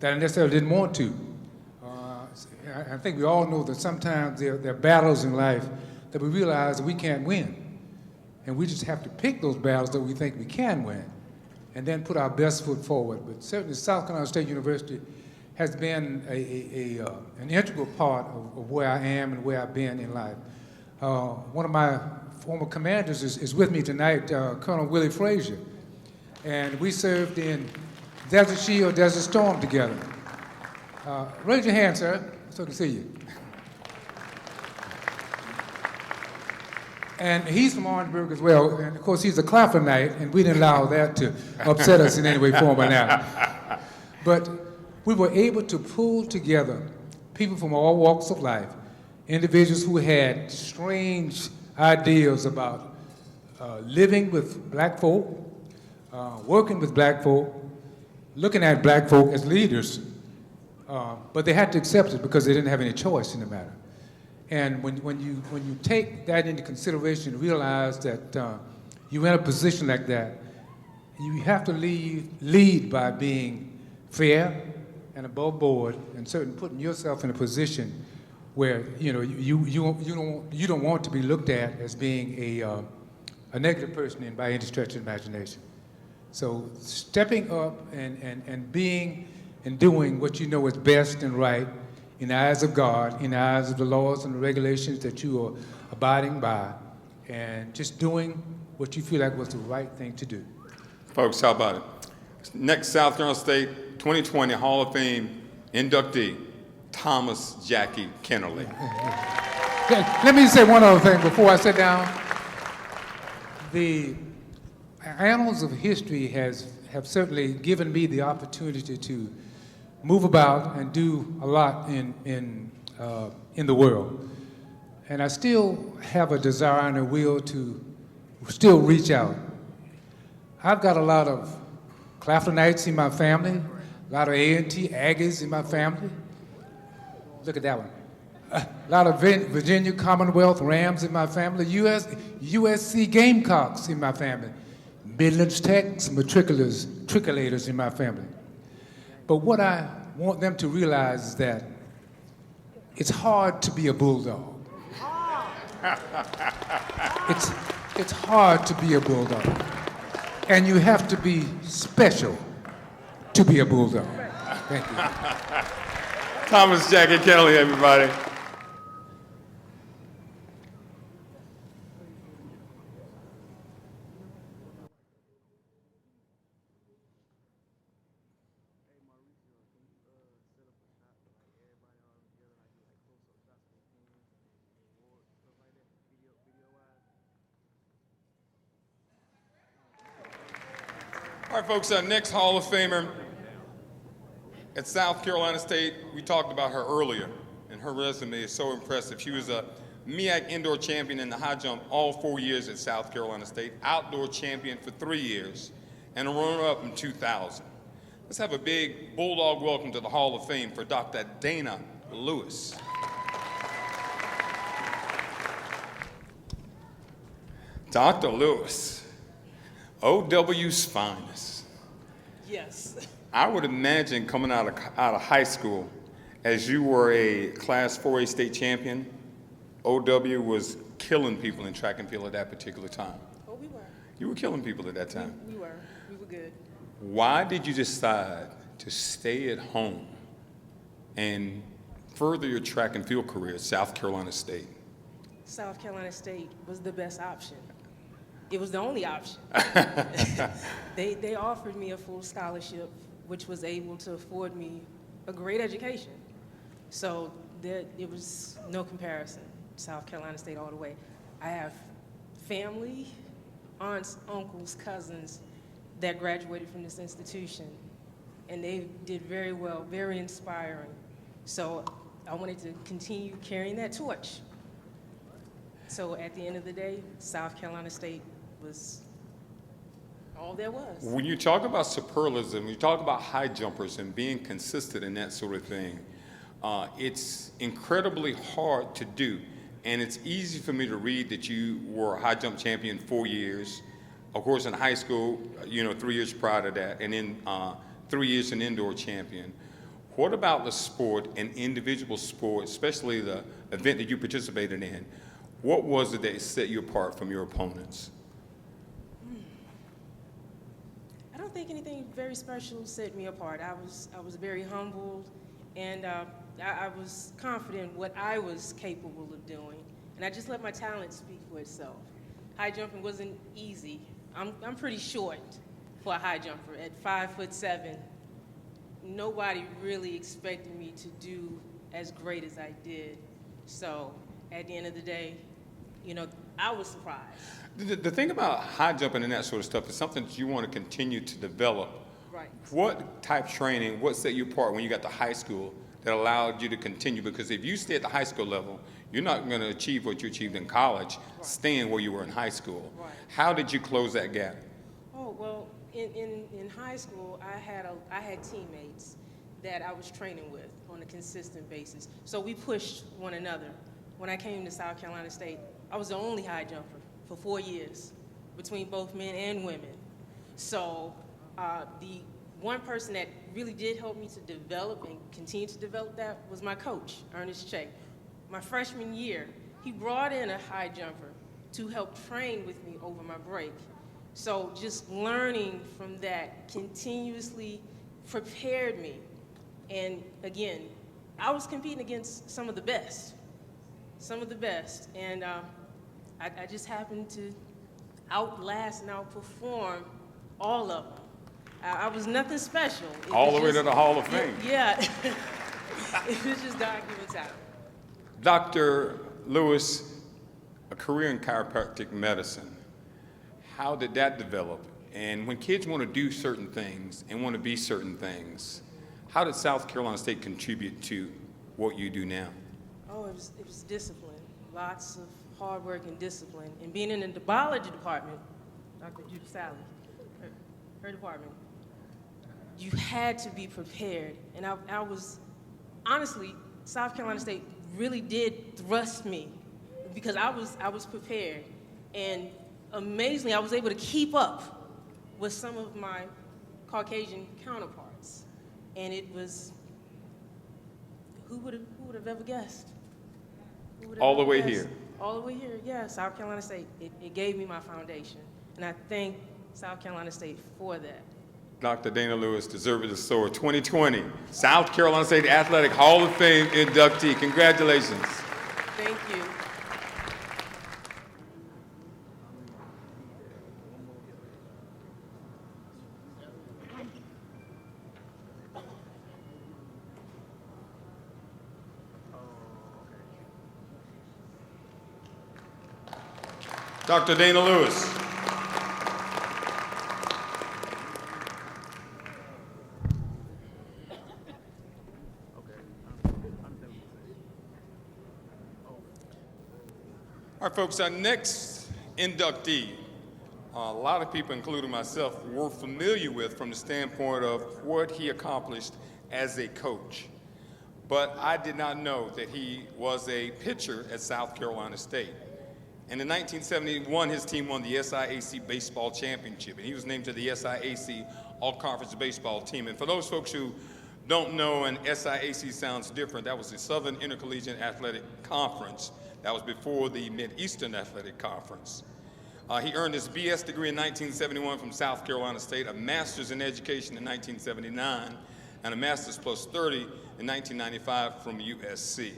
that I necessarily didn't want to. I think we all know that sometimes there are battles in life that we realize that we can't win. And we just have to pick those battles that we think we can win and then put our best foot forward. But certainly South Carolina State University has been an integral part of where I am and where I've been in life. One of my former commanders is with me tonight, Colonel Willie Frazier. And we served in Desert Shield, Desert Storm together. Raise your hand, sir, so I can see you. And he's from Orangeburg as well, and of course he's a Claflinite, and we didn't allow that to upset us in any way, form, or manner. But we were able to pull together people from all walks of life, individuals who had strange ideas about living with black folk, working with black folk, looking at black folk as leaders, but they had to accept it because they didn't have any choice in the matter. And when you take that into consideration and realize that you're in a position like that, you have to lead by being fair and above board, and certainly putting yourself in a position where you don't want to be looked at as being a negative person by any stretch of imagination. So stepping up and being and doing what you know is best and right in the eyes of God, in the eyes of the laws and the regulations that you are abiding by, and just doing what you feel like was the right thing to do. Folks, how about it? Next, South Carolina State 2020 Hall of Fame inductee, Thomas Jackie Kennerly. Let me say one other thing before I sit down. The annals of history have certainly given me the opportunity to move about and do a lot in the world. And I still have a desire and a will to still reach out. I've got a lot of Claflinites in my family, a lot of A&T Aggies in my family. Look at that one. A lot of Virginia Commonwealth Rams in my family, USC Gamecocks in my family, Midlands Techs, matriculators in my family. But what I want them to realize is that it's hard to be a bulldog. It's hard to be a bulldog. And you have to be special to be a bulldog. Thank you. Thomas Jackie Kennerly, everybody. All right, folks, our next Hall of Famer at South Carolina State, we talked about her earlier, and her resume is so impressive. She was a MEAC indoor champion in the high jump all 4 years at South Carolina State, outdoor champion for 3 years, and a runner-up in 2000. Let's have a big bulldog welcome to the Hall of Fame for Dr. Dana Lewis. Dr. Lewis, OW's finest. Yes. I would imagine coming out of high school, as you were a Class 4A state champion, OW was killing people in track and field at that particular time. Oh, we were. You were killing people at that time. We were. We were good. Why did you decide to stay at home and further your track and field career at South Carolina State? South Carolina State was the best option. It was the only option. They offered me a full scholarship, which was able to afford me a great education. So it was no comparison. South Carolina State all the way. I have family, aunts, uncles, cousins that graduated from this institution, and they did very well, very inspiring. So I wanted to continue carrying that torch. So at the end of the day, South Carolina State was all there was. When you talk about superlatives, when you talk about high jumpers and being consistent and that sort of thing, it's incredibly hard to do. And it's easy for me to read that you were a high jump champion 4 years. Of course, in high school, 3 years prior to that, and then 3 years an indoor champion. What about the sport and individual sport, especially the event that you participated in? What was it that set you apart from your opponents? I don't think anything very special set me apart. I was very humbled, and I was confident what I was capable of doing, and I just let my talent speak for itself. High jumping wasn't easy. I'm pretty short for a high jumper at 5'7". Nobody really expected me to do as great as I did. So at the end of the day, I was surprised. The thing about high jumping and that sort of stuff is something that you want to continue to develop. Right. What type of training, what set you apart when you got to high school that allowed you to continue? Because if you stay at the high school level, you're not going to achieve what you achieved in college, staying where you were in high school. Right. How did you close that gap? Oh, well, in high school, I had teammates that I was training with on a consistent basis. So we pushed one another. When I came to South Carolina State, I was the only high jumper for 4 years between both men and women. So the one person that really did help me to develop and continue to develop that was my coach, Ernest Che. My freshman year, he brought in a high jumper to help train with me over my break. So just learning from that continuously prepared me. And again, I was competing against some of the best. And I just happened to outlast and outperform all of them. I was nothing special. All the way to the Hall of Fame. Yeah. It was just document time. Dr. Lewis, a career in chiropractic medicine, how did that develop? And when kids want to do certain things and want to be certain things, how did South Carolina State contribute to what you do now? Oh, it was discipline. Lots of hard work and discipline. And being in the biology department, Dr. Judy Sally, her department, you had to be prepared. And I was, honestly, South Carolina State really did thrust me because I was prepared. And amazingly, I was able to keep up with some of my Caucasian counterparts. And it was, who would have ever guessed? All the way here. All the way here, yeah, South Carolina State. It gave me my foundation. And I thank South Carolina State for that. Dr. Dana Lewis, deservedly so, 2020 South Carolina State Athletic Hall of Fame inductee. Congratulations. Thank you. Dr. Dana Lewis. All right, folks, our next inductee, a lot of people, including myself, were familiar with from the standpoint of what he accomplished as a coach. But I did not know that he was a pitcher at South Carolina State. And in 1971, his team won the SIAC Baseball Championship, and he was named to the SIAC All-Conference Baseball Team. And for those folks who don't know, and SIAC sounds different, that was the Southern Intercollegiate Athletic Conference. That was before the Mid-Eastern Athletic Conference. He earned his BS degree in 1971 from South Carolina State, a master's in education in 1979, and a master's plus 30 in 1995 from USC.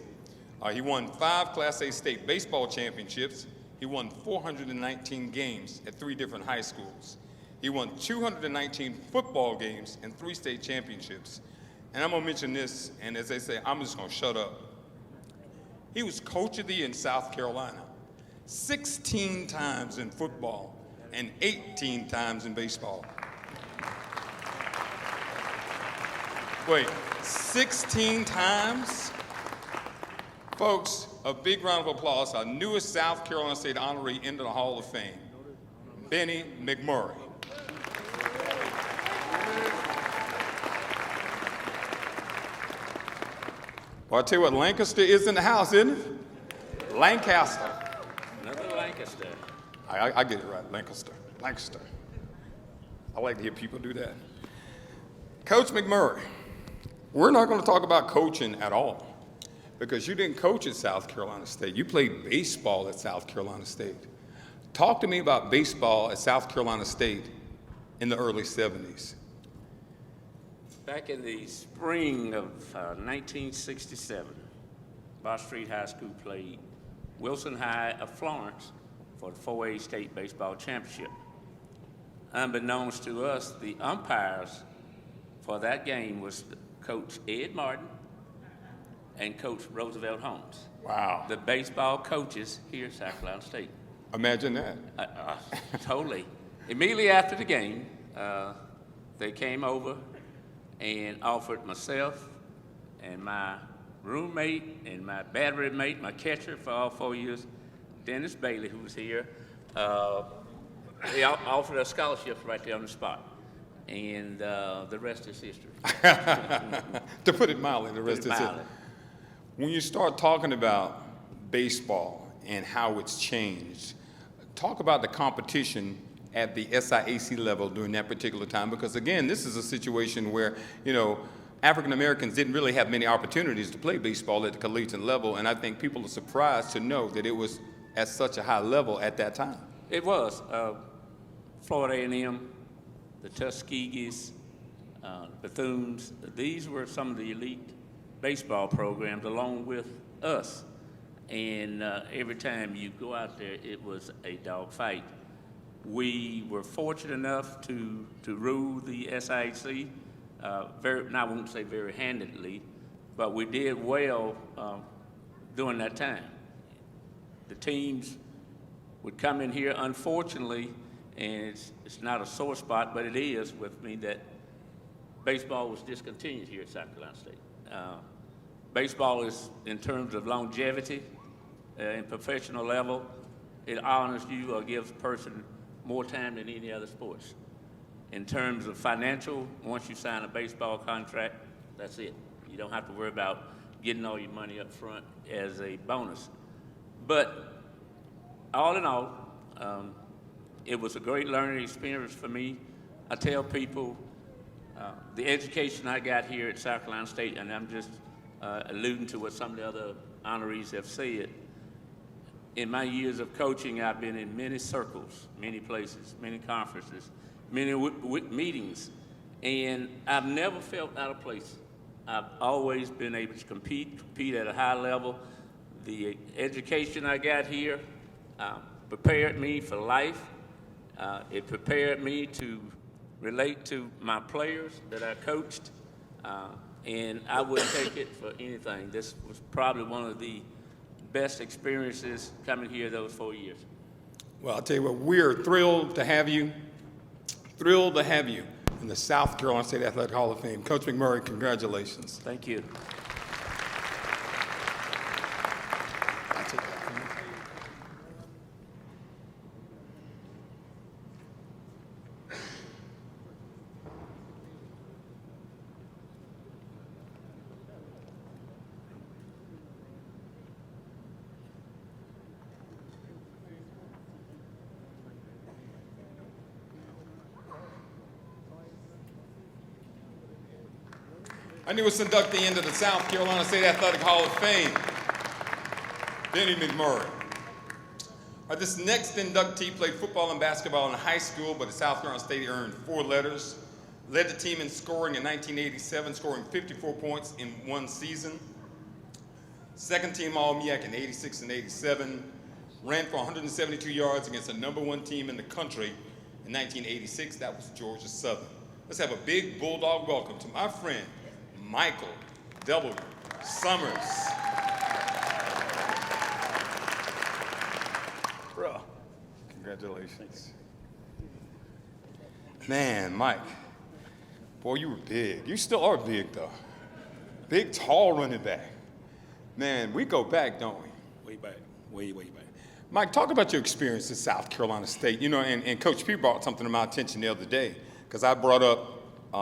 He won 5 Class A state baseball championships. He won 419 games at 3 different high schools. He won 219 football games and 3 state championships. And I'm gonna mention this, and as they say, I'm just gonna shut up. He was coach of the year in South Carolina, 16 times in football and 18 times in baseball. Wait, 16 times? Folks, a big round of applause, our newest South Carolina State honoree into the Hall of Fame, Benny McMurray. Well, I tell you what, Lancaster is in the house, isn't it? Lancaster. Another Lancaster. I get it right, Lancaster. Lancaster. I like to hear people do that. Coach McMurray, we're not going to talk about coaching at all because you didn't coach at South Carolina State. You played baseball at South Carolina State. Talk to me about baseball at South Carolina State in the early 70s. Back in the spring of 1967, Boss Street High School played Wilson High of Florence for the 4A State Baseball Championship. Unbeknownst to us, the umpires for that game was Coach Ed Martin and Coach Roosevelt Holmes. Wow. The baseball coaches here at South Carolina State. Imagine that. Totally. Immediately after the game, they came over and offered myself and my roommate and my battery mate, my catcher for all 4 years, Dennis Bailey, who was here, they offered us scholarships right there on the spot. And the rest is history. To put it mildly, the rest is history. When you start talking about baseball and how it's changed, talk about the competition at the SIAC level during that particular time, because again, this is a situation where, you know, African Americans didn't really have many opportunities to play baseball at the collegiate level, and I think people are surprised to know that it was at such a high level at that time. It was. Florida A&M, the Tuskegees, Bethunes, these were some of the elite baseball programs along with us. And every time you go out there, it was a dogfight. We were fortunate enough to rule the SIAC, I won't say very handedly, but we did well during that time. The teams would come in here, unfortunately, and it's not a sore spot, but it is with me that baseball was discontinued here at South Carolina State. Baseball is, in terms of longevity and professional level, it honors you or gives a person more time than any other sports. In terms of financial, once you sign a baseball contract, that's it. You don't have to worry about getting all your money up front as a bonus. But all in all, it was a great learning experience for me. I tell people the education I got here at South Carolina State, and I'm just alluding to what some of the other honorees have said. In my years of coaching, I've been in many circles, many places, many conferences, many meetings, and I've never felt out of place. I've always been able to compete at a high level. The education I got here prepared me for life. It prepared me to relate to my players that I coached, and I wouldn't take it for anything. This was probably one of the best experiences coming here those 4 years. Well, I'll tell you what, we're thrilled to have you in the South Carolina State Athletic Hall of Fame. Coach McMurray, congratulations. Thank you. Our newest inductee into the South Carolina State Athletic Hall of Fame, Benny McMurray. This next inductee played football and basketball in high school, but at South Carolina State he earned 4 letters. Led the team in scoring in 1987, scoring 54 points in one season. Second team All-MEAC in 86 and 87. Ran for 172 yards against the #1 team in the country in 1986. That was Georgia Southern. Let's have a big Bulldog welcome to my friend, Michael W. Summers. Bro, congratulations. Man, Mike, boy, you were big. You still are big, though. Big, tall running back. Man, we go back, don't we? Way back, way back. Mike, talk about your experience at South Carolina State. You know, and Coach P brought something to my attention the other day, because I brought up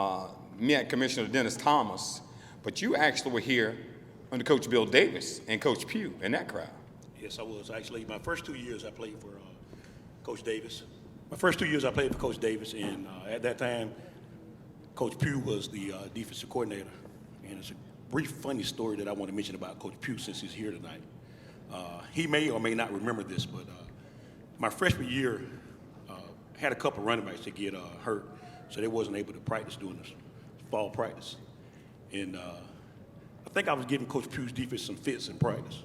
MEAC Commissioner Dennis Thomas, but you actually were here under Coach Bill Davis and Coach Pugh in that crowd. Yes, I was. Actually, my first 2 years I played for Coach Davis. My first 2 years I played for Coach Davis, and at that time, Coach Pugh was the defensive coordinator. And it's a brief, funny story that I want to mention about Coach Pugh since he's here tonight. He may or may not remember this, but my freshman year had a couple running backs that get hurt, so they wasn't able to practice during this fall practice. And I think I was giving Coach Pugh's defense some fits in practice.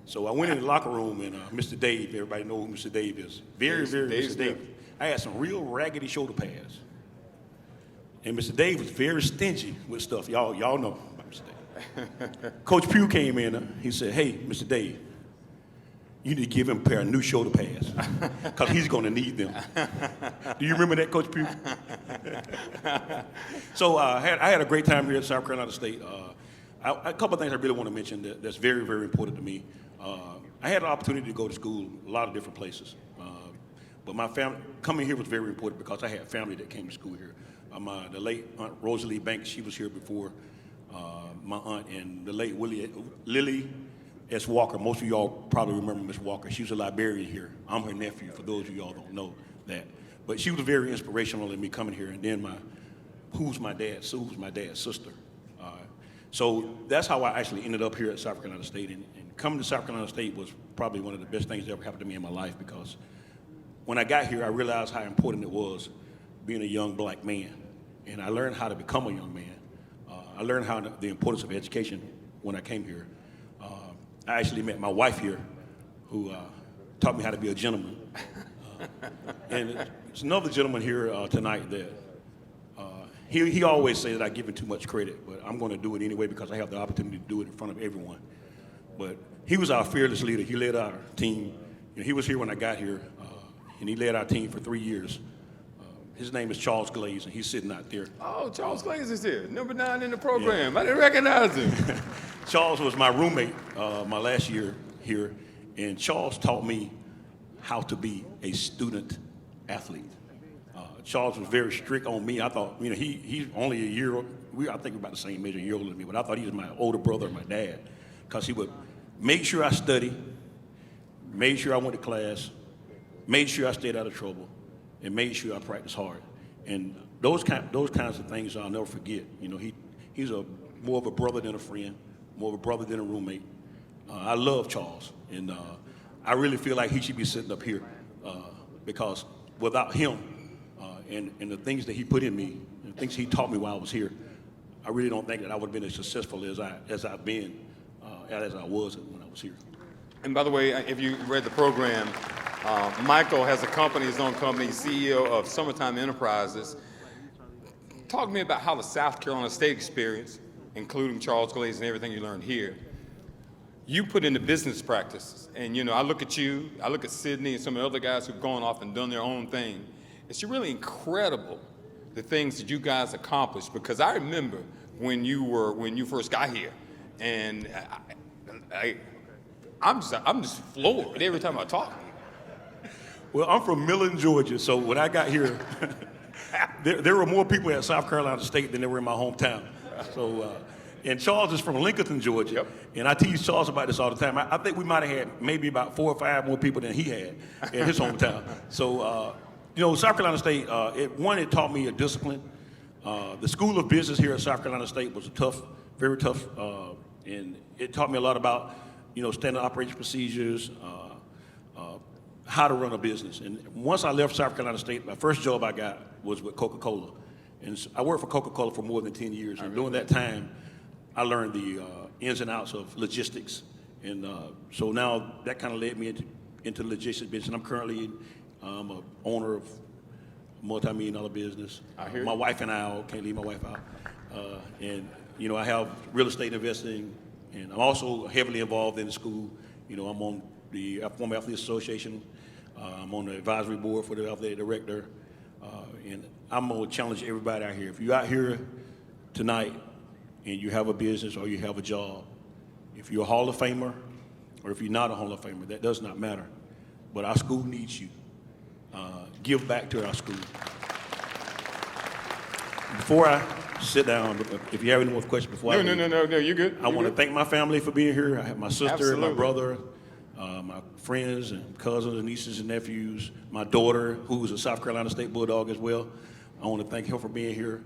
So I went in the locker room, and Mr. Dave, everybody know who Mr. Dave is. Very Mr. Dave. I had some real raggedy shoulder pads. And Mr. Dave was very stingy with stuff. Y'all know about Mr. Dave. Coach Pugh came in, he said, "Hey, Mr. Dave, you need to give him a pair of new shoulder pads because he's going to need them." Do you remember that, Coach Pugh? So I had a great time here at South Carolina State. A couple of things I really want to mention that's very, very important to me. I had an opportunity to go to school a lot of different places. But my family, coming here was very important because I had family that came to school here. The late Aunt Rosalie Banks, she was here before my aunt, and the late Lily S. Walker. Most of y'all probably remember Miss Walker. She was a librarian here. I'm her nephew, for those of y'all don't know that. But she was very inspirational in me coming here. And then who's my dad's sister. So that's how I actually ended up here at South Carolina State. And coming to South Carolina State was probably one of the best things that ever happened to me in my life, because when I got here, I realized how important it was being a young black man. And I learned how to become a young man. I learned the importance of education when I came here. I actually met my wife here, who taught me how to be a gentleman. And it's another gentleman here tonight that he always says that I give him too much credit, but I'm going to do it anyway because I have the opportunity to do it in front of everyone. But he was our fearless leader. He led our team. He was here when I got here, and he led our team for 3 years. His name is Charles Glaze, and he's sitting out there. Oh, Charles Glaze is here, number 9 in the program. Yeah. I didn't recognize him. Charles was my roommate my last year here, and Charles taught me how to be a student athlete. Charles was very strict on me. I thought, he's only a year, I think we're about the same age, a year older than me, but I thought he was my older brother, my dad, because he would make sure I studied, made sure I went to class, made sure I stayed out of trouble, and made sure I practiced hard. And those kinds of things I'll never forget. He's more of a brother than a friend, more of a brother than a roommate. I love Charles, and I really feel like he should be sitting up here because without him and the things that he put in me, and the things he taught me while I was here, I really don't think that I would have been as successful as I've been, as I was when I was here. And by the way, if you read the program, Michael has his own company, CEO of Summertime Enterprises. Talk to me about how the South Carolina State experience, including Charles Glaze and everything you learned here, you put into business practices. And, I look at you, I look at Sydney and some of the other guys who've gone off and done their own thing. It's really incredible the things that you guys accomplished, because I remember when you first got here, and I'm just floored every time I talk. Well, I'm from Millen, Georgia, so when I got here, there were more people at South Carolina State than there were in my hometown. So, and Charles is from Lincoln, Georgia, yep. And I tease Charles about this all the time. I think we might have had maybe about 4 or 5 more people than he had in his hometown. So, South Carolina State, it taught me a discipline. The School of Business here at South Carolina State was very tough, and it taught me a lot about, standard operating procedures, how to run a business. And once I left South Carolina State, my first job I got was with Coca-Cola. And I worked for Coca-Cola for more than 10 years. And during that time, I learned the ins and outs of logistics. And so now that kind of led me into the logistics business. And I'm currently an owner of a multi-million-dollar business. My wife and I can't leave my wife out. And, you know, I have real estate investing, and I'm also heavily involved in the school. You know, I'm on the Former Athletes Association. I'm on the advisory board for the athletic director. And I'm going to challenge everybody out here. If you're out here tonight and you have a business or you have a job, if you're a Hall of Famer or if you're not a Hall of Famer, that does not matter. But our school needs you. Give back to our school. Before I sit down, if you have any more questions before No, you're good. I want to thank my family for being here. I have my sister Absolutely. and my brother, my friends and cousins and nieces and nephews, my daughter, who's a South Carolina State Bulldog as well. I want to thank him for being here.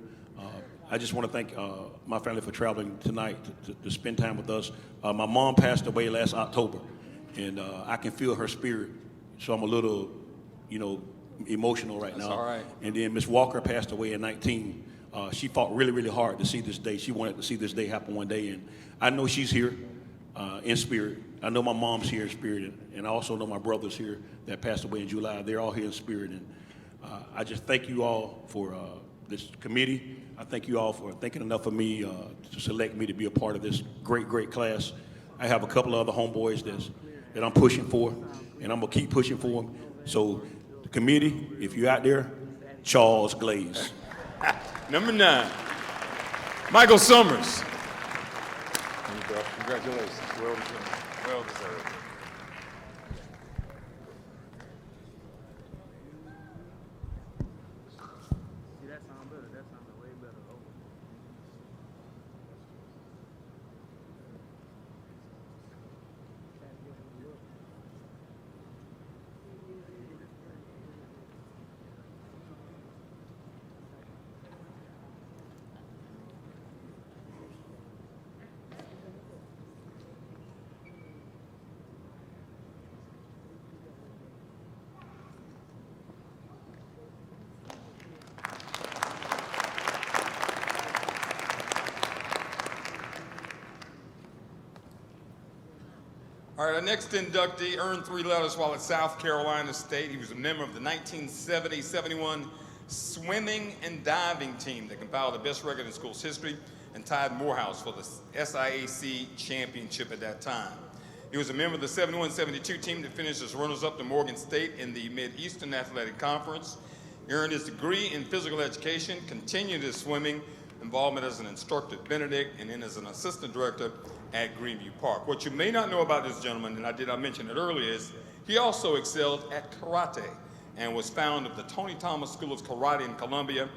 I just want to thank my family for traveling tonight to spend time with us. My mom passed away last October, and I can feel her spirit, so I'm a little, you know, emotional right now. All right. And then Miss Walker passed away in 19. She fought really, really hard to see this day. She wanted to see this day happen one day, and I know she's here in spirit. I know my mom's here in spirit, and I also know my brother's here that passed away in July. They're all here in spirit, and I just thank you all for this committee. I thank you all for thinking enough of me to select me to be a part of this great, great class. I have a couple of other homeboys that I'm pushing for, and I'm going to keep pushing for them. So the committee, if you're out there, Charles Glaze. Number 9, Michael Summers. Congratulations. Well deserved. All right, our next inductee earned 3 letters while at South Carolina State. He was a member of the 1970-71 swimming and diving team that compiled the best record in school's history and tied Morehouse for the SIAC championship at that time. He was a member of the 71-72 team that finished as runners-up to Morgan State in the Mid-Eastern Athletic Conference. He earned his degree in physical education, continued his swimming involvement as an instructor at Benedict, and then as an assistant director at Greenview Park. What you may not know about this gentleman, and I mention it earlier, is he also excelled at karate and was found of the Tony Thomas School of Karate in Columbia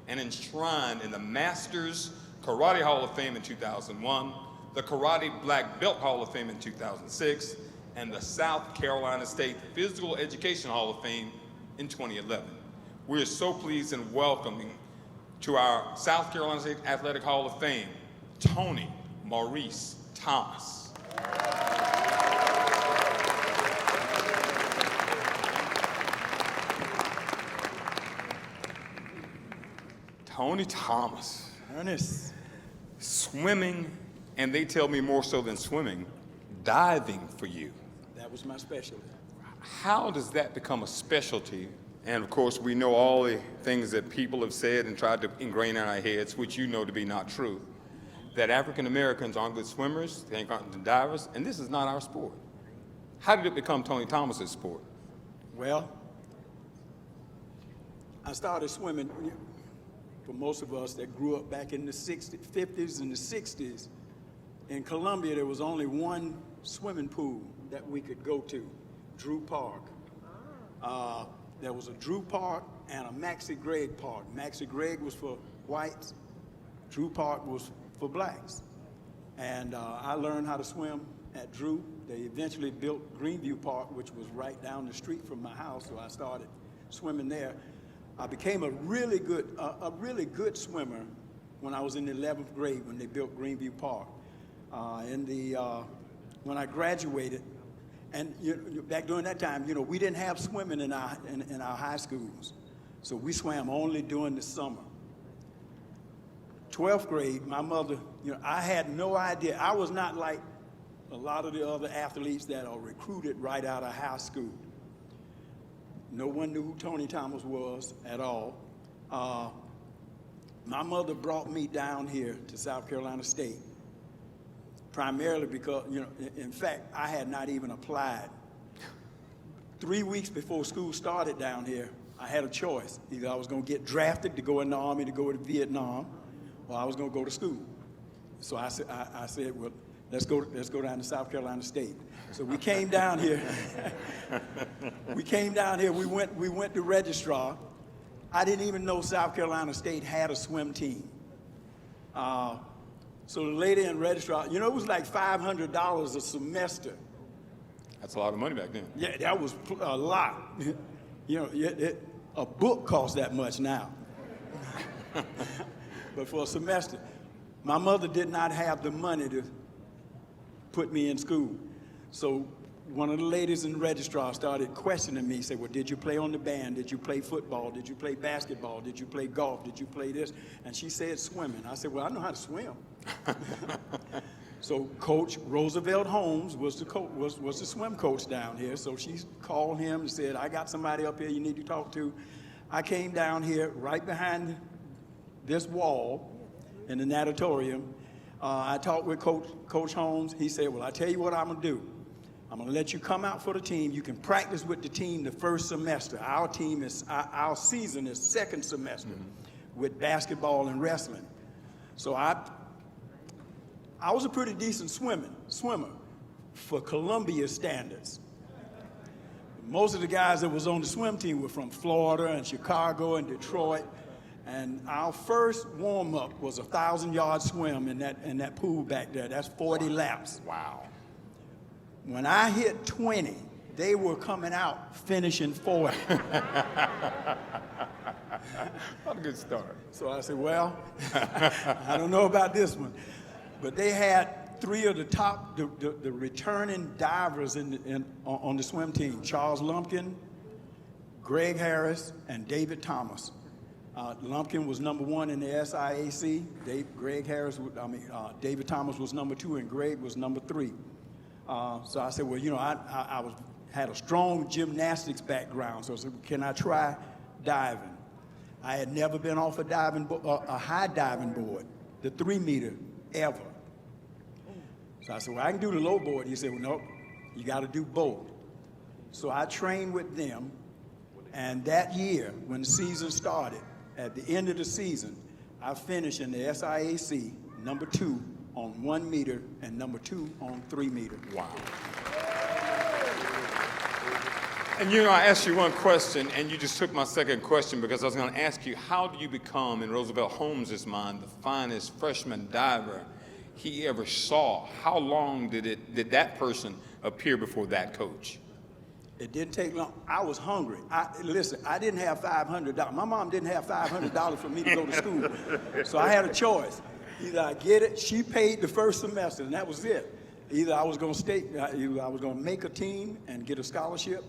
and enshrined in the Masters Karate Hall of Fame in 2001, the Karate Black Belt Hall of Fame in 2006, and the South Carolina State Physical Education Hall of Fame in 2011. We are so pleased and welcoming to our South Carolina State Athletic Hall of Fame, Tony Maurice Thomas. Tony Thomas. Ernest. Swimming, and they tell me more so than swimming, diving for you. That was my specialty. How does that become a specialty? And of course, we know all the things that people have said and tried to ingrain in our heads, which you know to be not true, that African Americans aren't good swimmers, they aren't good divers, and this is not our sport. How did it become Tony Thomas's sport? Well, I started swimming. For most of us that grew up back in the 50s and the 60s, in Columbia, there was only one swimming pool that we could go to, Drew Park. There was a Drew Park and a Maxie Gregg Park. Maxie Gregg was for whites, Drew Park was for blacks. And I learned how to swim at Drew. They eventually built Greenview Park, which was right down the street from my house, so I started swimming there. I became a really good swimmer when I was in the 11th grade when they built Greenview Park. When I graduated, and back during that time, we didn't have swimming in our high schools, so we swam only during the summer. 12th grade, my mother, I had no idea. I was not like a lot of the other athletes that are recruited right out of high school. No one knew who Tony Thomas was at all. My mother brought me down here to South Carolina State, primarily because, in fact, I had not even applied. 3 weeks before school started down here, I had a choice. Either I was going to get drafted to go in the Army to go to Vietnam, or I was going to go to school. So I said, well, let's go down to South Carolina State. So we came down here. We went to registrar. I didn't even know South Carolina State had a swim team. So the lady in registrar, it was like $500 a semester. That's a lot of money back then. Yeah, that was a lot. A book costs that much now. But for a semester, my mother did not have the money to put me in school. So one of the ladies in the registrar started questioning me, said, well, did you play on the band? Did you play football? Did you play basketball? Did you play golf? Did you play this? And she said swimming. I said, well, I know how to swim. So Coach Roosevelt Holmes was the swim coach down here. So she called him and said, I got somebody up here you need to talk to. I came down here right behind this wall in the natatorium. I talked with Coach Holmes. He said, well, I tell you what I'm going to do. I'm going to let you come out for the team. You can practice with the team the first semester. Our season is second semester with basketball and wrestling. So I was a pretty decent swimmer for Columbia standards. Most of the guys that was on the swim team were from Florida and Chicago and Detroit. And our first warm-up was a 1,000-yard swim in that pool back there. That's 40 laps. Wow. When I hit 20, they were coming out finishing 40. What a good start. So I said, well, I don't know about this one. But they had three of the top, the returning divers on the swim team: Charles Lumpkin, Greg Harris, and David Thomas. Lumpkin was number 1 in the SIAC. David Thomas was number 2, and Greg was number 3. So I said, well, I had a strong gymnastics background, so I said, can I try diving? I had never been off a high diving board, the 3-meter, ever. So I said, well, I can do the low board. He said, well, no, you got to do both. So I trained with them, and that year, when the season started, at the end of the season, I finished in the SIAC number 2 on 1 meter and number 2 on 3 meter. Wow. And I asked you one question, and you just took my second question, because I was going to ask you, how do you become, in Roosevelt Holmes' mind, the finest freshman diver he ever saw? How long did that person appear before that coach? It didn't take long. I was hungry. Listen, I didn't have $500. My mom didn't have $500 for me to go to school. So I had a choice. Either I get it. She paid the first semester, and that was it. Either I was going to make a team and get a scholarship,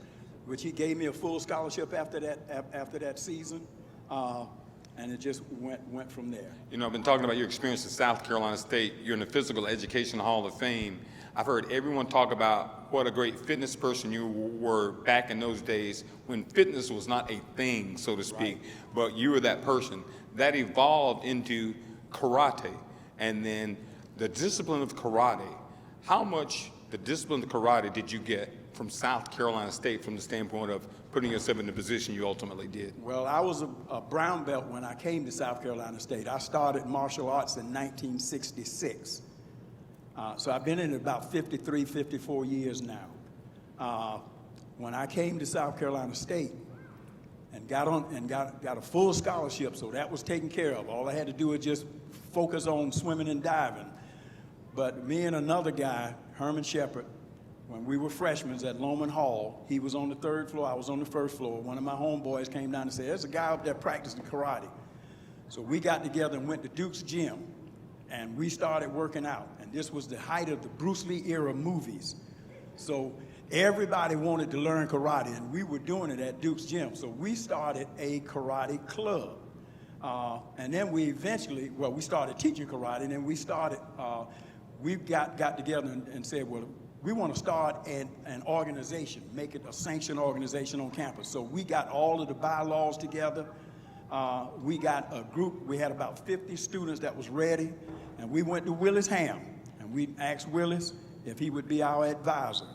which he gave me a full scholarship after that season, and it just went from there. I've been talking about your experience at South Carolina State. You're in the Physical Education Hall of Fame. I've heard everyone talk about what a great fitness person you were back in those days when fitness was not a thing, so to speak, right. But you were that person. That evolved into karate, and then the discipline of karate. How much the discipline of karate did you get from South Carolina State from the standpoint of putting yourself in the position you ultimately did? Well, I was a brown belt when I came to South Carolina State. I started martial arts in 1966. So I've been in it about 53, 54 years now. When I came to South Carolina State and got a full scholarship, so that was taken care of. All I had to do was just focus on swimming and diving. But me and another guy, Herman Shepard, when we were freshmen at Loman Hall, he was on the 3rd floor, I was on the 1st floor. One of my homeboys came down and said, there's a guy up there practicing karate. So we got together and went to Duke's gym, and we started working out. And this was the height of the Bruce Lee era movies. So everybody wanted to learn karate, and we were doing it at Duke's gym. So we started a karate club. And then we eventually, we started teaching karate, and then we got together and said, well, we want to start an organization, make it a sanctioned organization on campus. So we got all of the bylaws together. We got a group, we had about 50 students that was ready, and we went to Willis Ham, and we asked Willis if he would be our advisor.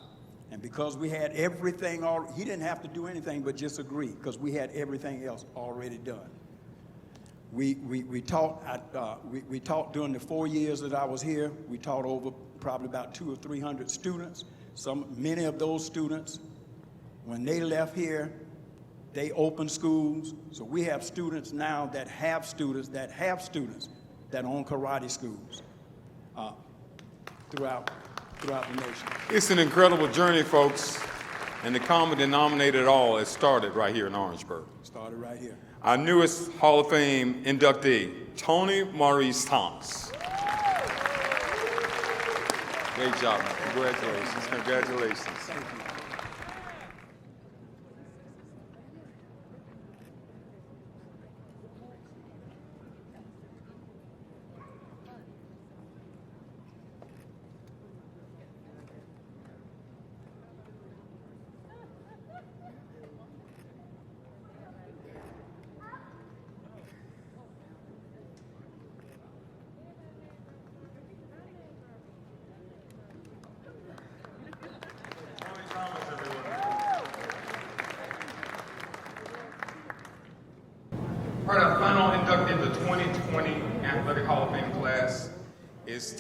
And because we had everything, he didn't have to do anything but just agree, because we had everything else already done. We taught during the 4 years that I was here. We taught over probably about 200 or 300 students. Many of those students, when they left here, they opened schools. So we have students now that have students that own karate schools throughout the nation. It's an incredible journey, folks, and the common denominator at all is started right here in Orangeburg. Started right here. Our newest Hall of Fame inductee, Tony Maurice Thomas. Great job. Congratulations. Congratulations. Thank you. All right, our final inductee of the 2020 Athletic Hall of Fame class is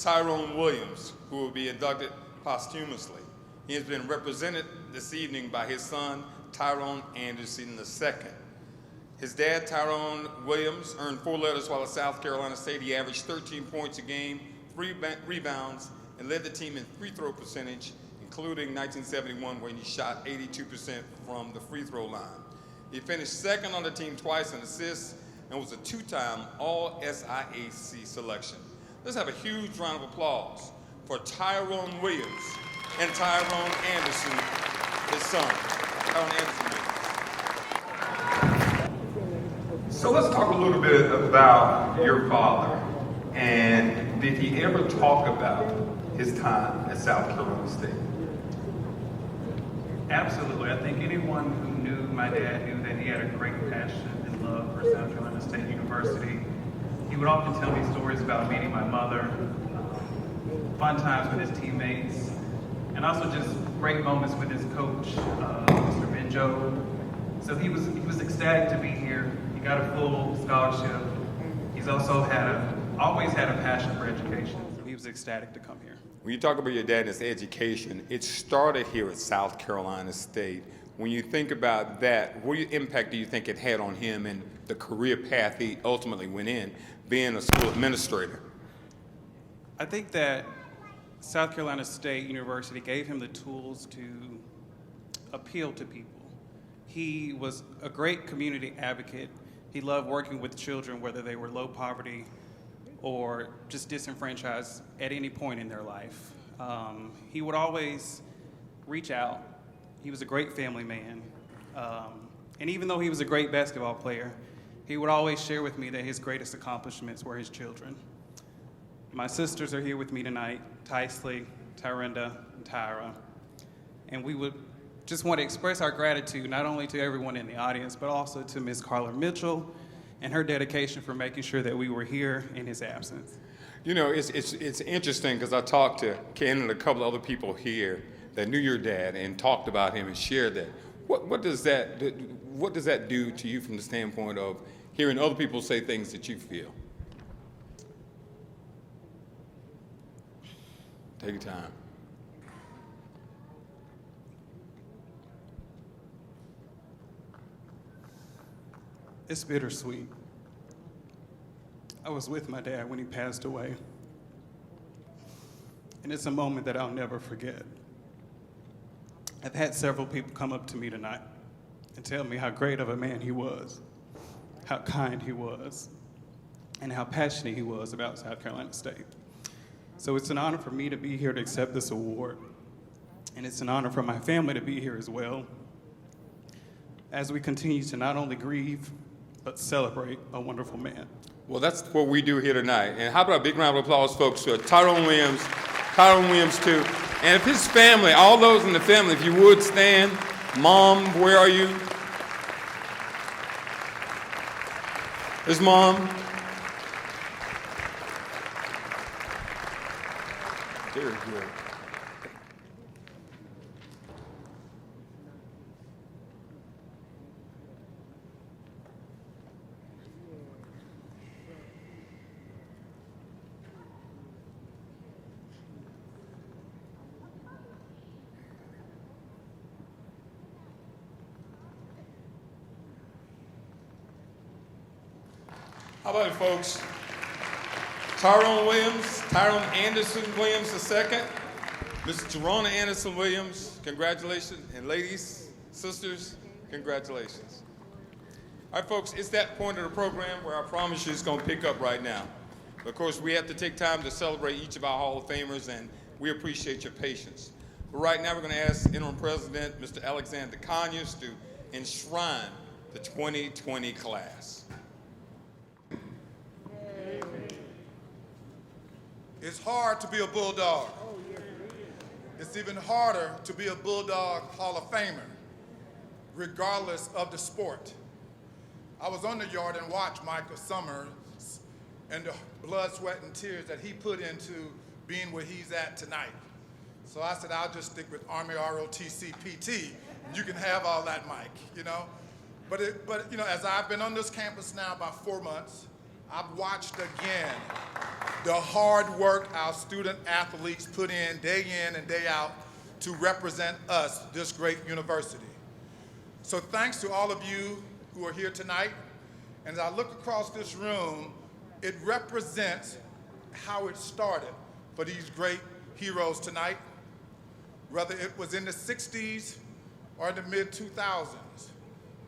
Tyrone Williams, who will be inducted posthumously. He has been represented this evening by his son, Tyrone Anderson II. His dad, Tyrone Williams, earned 4 letters while at South Carolina State. He averaged 13 points a game, 3 rebounds, and led the team in free throw percentage, including 1971 when he shot 82% from the free throw line. He finished second on the team twice in assists and was a 2-time All-SIAC selection. Let's have a huge round of applause for Tyrone Williams and Tyrone Anderson, his son. Tyrone Anderson. So let's talk a little bit about your father. And did he ever talk about his time at South Carolina State? Absolutely. I think anyone who knew my dad knew that he had a great passion and love for South Carolina State University. He would often tell me stories about meeting my mother, fun times with his teammates, and also just great moments with his coach, Mr. Benjo. So he was ecstatic to be here. He got a full scholarship. He's also always had a passion for education. So he was ecstatic to come here. When you talk about your dad and his education, it started here at South Carolina State. When you think about that, what impact do you think it had on him and the career path he ultimately went in, being a school administrator? I think that South Carolina State University gave him the tools to appeal to people. He was a great community advocate. He loved working with children, whether they were low poverty or just disenfranchised at any point in their life. He would always reach out. He was a great family man. And even though he was a great basketball player, he would always share with me that his greatest accomplishments were his children. My sisters are here with me tonight, Tysley, Tyrenda, and Tyra. And we would just want to express our gratitude not only to everyone in the audience, but also to Ms. Carla Mitchell and her dedication for making sure that we were here in his absence. You know, it's interesting because I talked to Ken and a couple other people here that knew your dad and talked about him and shared that. What does that do to you from the standpoint of hearing other people say things that you feel? Take your time. It's bittersweet. I was with my dad when he passed away. And it's a moment that I'll never forget. I've had several people come up to me tonight and tell me how great of a man he was, how kind he was, and how passionate he was about South Carolina State. So it's an honor for me to be here to accept this award. And it's an honor for my family to be here as well, as we continue to not only grieve but celebrate a wonderful man. Well, that's what we do here tonight. And how about a big round of applause, folks, for Tyrone Williams too. And if his family, all those in the family, if you would stand. Mom, where are you? His mom. Very good. How about it, folks? Tyrone Anderson Williams II, Mrs. Jerona Anderson Williams, congratulations. And ladies, sisters, congratulations. All right, folks, it's that point of the program where I promise you it's going to pick up right now. But of course, we have to take time to celebrate each of our Hall of Famers, and we appreciate your patience. But right now, we're going to ask Interim President, Mr. Alexander Conyers, to enshrine the 2020 class. It's hard to be a Bulldog. It's even harder to be a Bulldog Hall of Famer, regardless of the sport. I was on the yard and watched Michael Summers and the blood, sweat, and tears that he put into being where he's at tonight. So I said, I'll just stick with Army ROTC PT, and you can have all that, Mike, you know? But you know, as I've been on this campus now about 4 months, I've watched again the hard work our student athletes put in and day out to represent us, this great university. So thanks to all of you who are here tonight. And as I look across this room, it represents how it started for these great heroes tonight, whether it was in the 60s or in the mid-2000s.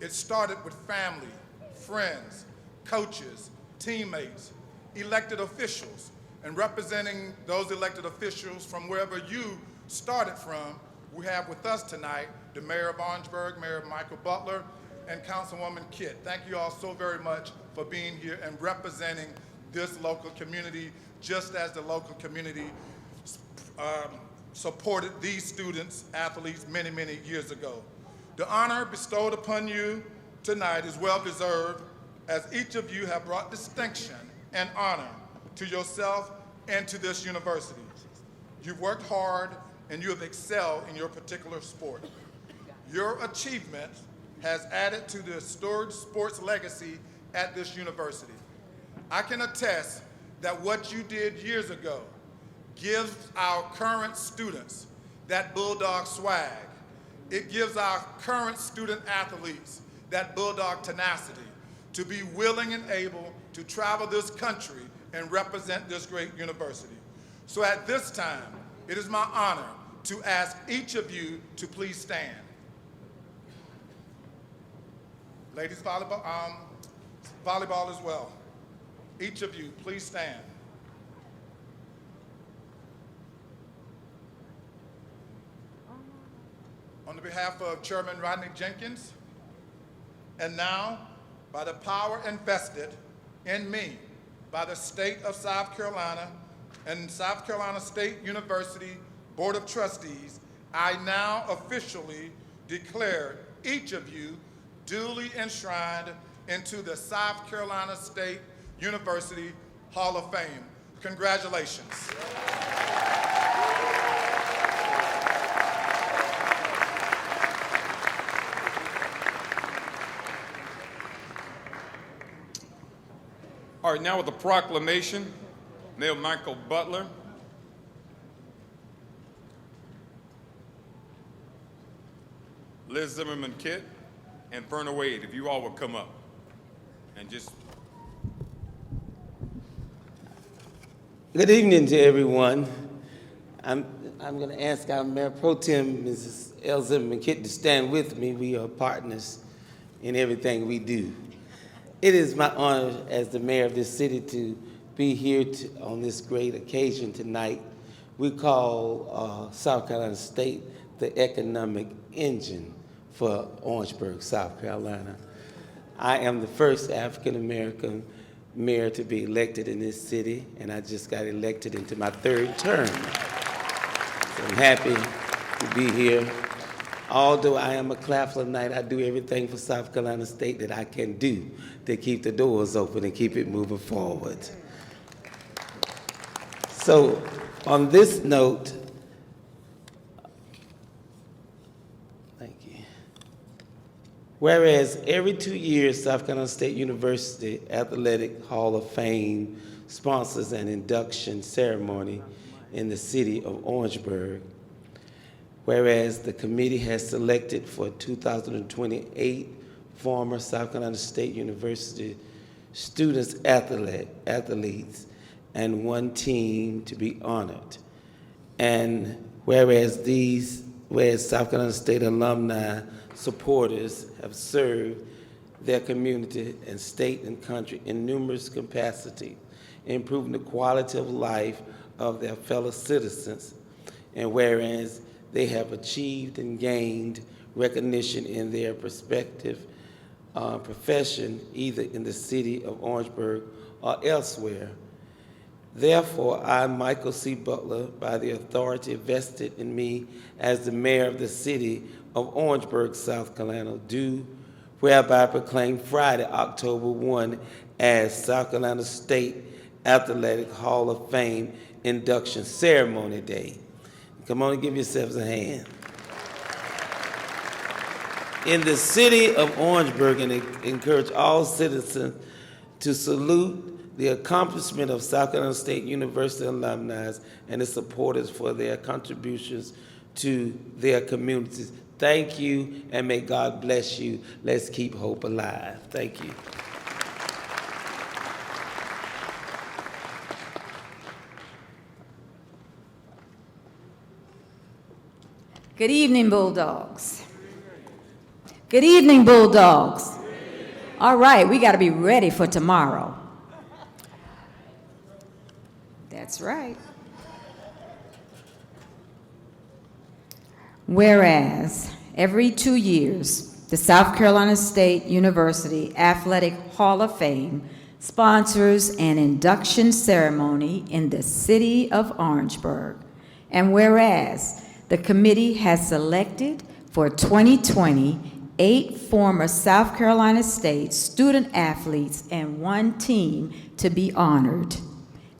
It started with family, friends, coaches, teammates, elected officials, and representing those elected officials from wherever you started from, we have with us tonight the Mayor of Orangeburg, Mayor Michael Butler, and Councilwoman Kitt. Thank you all so very much for being here and representing this local community, just as the local community supported these students, athletes, many, many years ago. The honor bestowed upon you tonight is well-deserved, as each of you have brought distinction and honor to yourself and to this university. You've worked hard and you have excelled in your particular sport. Your achievement has added to the storied sports legacy at this university. I can attest that what you did years ago gives our current students that Bulldog swag. It gives our current student athletes that Bulldog tenacity to be willing and able to travel this country and represent this great university. So at this time, it is my honor to ask each of you to please stand. Ladies volleyball as well. Each of you, please stand. On behalf of Chairman Rodney Jenkins, and now, by the power invested in me by the state of South Carolina and South Carolina State University Board of Trustees, I now officially declare each of you duly enshrined into the South Carolina State University Hall of Fame. Congratulations. All right, now with the proclamation, Mayor Michael Butler. Liz Zimmerman Kitt, and Verna Wade, if you all would come up and just. Good evening to everyone. I'm going to ask our Mayor Pro Tem, Mrs. L. Zimmerman Kitt, to stand with me. We are partners in everything we do. It is my honor as the mayor of this city to be here on this great occasion tonight. We call South Carolina State the economic engine for Orangeburg, South Carolina. I am the first African-American mayor to be elected in this city, and I just got elected into my 3rd term. So I'm happy to be here. Although I am a Claflin Knight, I do everything for South Carolina State that I can do to keep the doors open and keep it moving forward. So on this note, thank you. Whereas every 2 years, South Carolina State University Athletic Hall of Fame sponsors an induction ceremony in the city of Orangeburg. Whereas the committee has selected for 2028 former South Carolina State University students athletes and 1 team to be honored. And whereas South Carolina State alumni supporters have served their community and state and country in numerous capacities, improving the quality of life of their fellow citizens, and whereas they have achieved and gained recognition in their respective profession, either in the city of Orangeburg or elsewhere. Therefore, I, Michael C. Butler, by the authority vested in me as the mayor of the city of Orangeburg, South Carolina, do whereby proclaim Friday, October 1 as South Carolina State Athletic Hall of Fame Induction Ceremony Day. Come on and give yourselves a hand. In the city of Orangeburg, and encourage all citizens to salute the accomplishment of South Carolina State University alumni and its supporters for their contributions to their communities. Thank you, and may God bless you. Let's keep hope alive. Thank you. Good evening, Bulldogs. Good evening, Bulldogs. All right, we got to be ready for tomorrow. That's right. Whereas every 2 years, the South Carolina State University Athletic Hall of Fame sponsors an induction ceremony in the city of Orangeburg. And whereas the committee has selected for 2020 8 former South Carolina State student athletes and 1 team to be honored.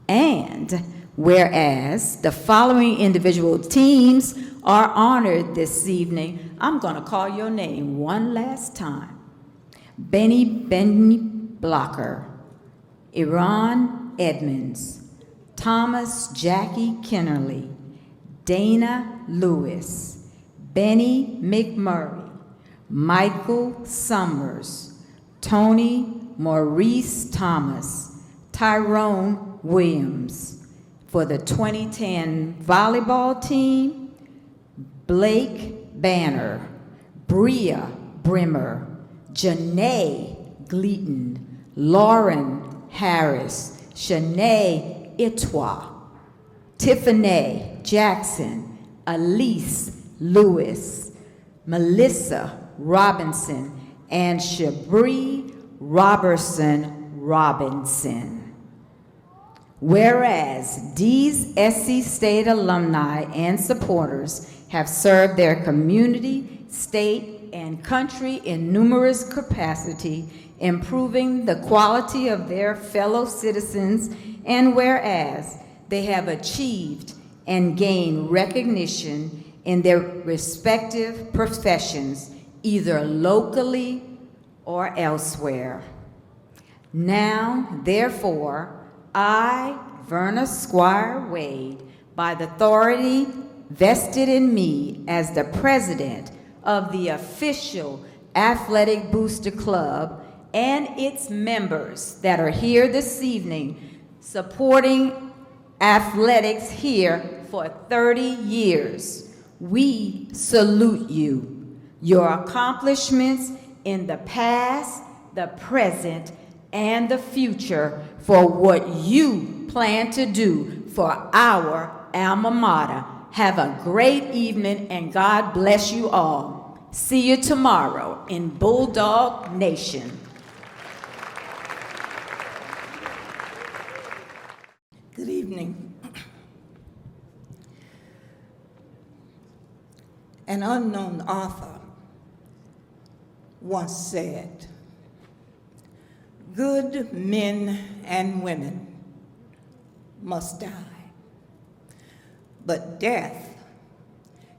And whereas the following individual teams are honored this evening, I'm going to call your name one last time. Benny Blocker, Iran Edmonds, Thomas Jackie Kennerly, Dana Lewis, Benny McMurray, Michael Summers, Tony Maurice Thomas, Tyrone Williams. For the 2010 volleyball team, Blake Banner, Bria Brimmer, Janae Gleaton, Lauren Harris, Shanae Itwa, Tiffany Jackson, Elise Lewis, Melissa Robinson, and Shabri Robertson Robinson. Whereas these SC State alumni and supporters have served their community, state, and country in numerous capacities, improving the quality of their fellow citizens, and whereas they have achieved and gained recognition in their respective professions, either locally or elsewhere. Now, therefore, I, Verna Squire Wade, by the authority vested in me as the president of the official Athletic Booster Club and its members that are here this evening supporting athletics here for 30 years, we salute you, your accomplishments in the past, the present, and the future for what you plan to do for our alma mater. Have a great evening, and God bless you all. See you tomorrow in Bulldog Nation. Good evening. An unknown author once said, "Good men and women must die, but death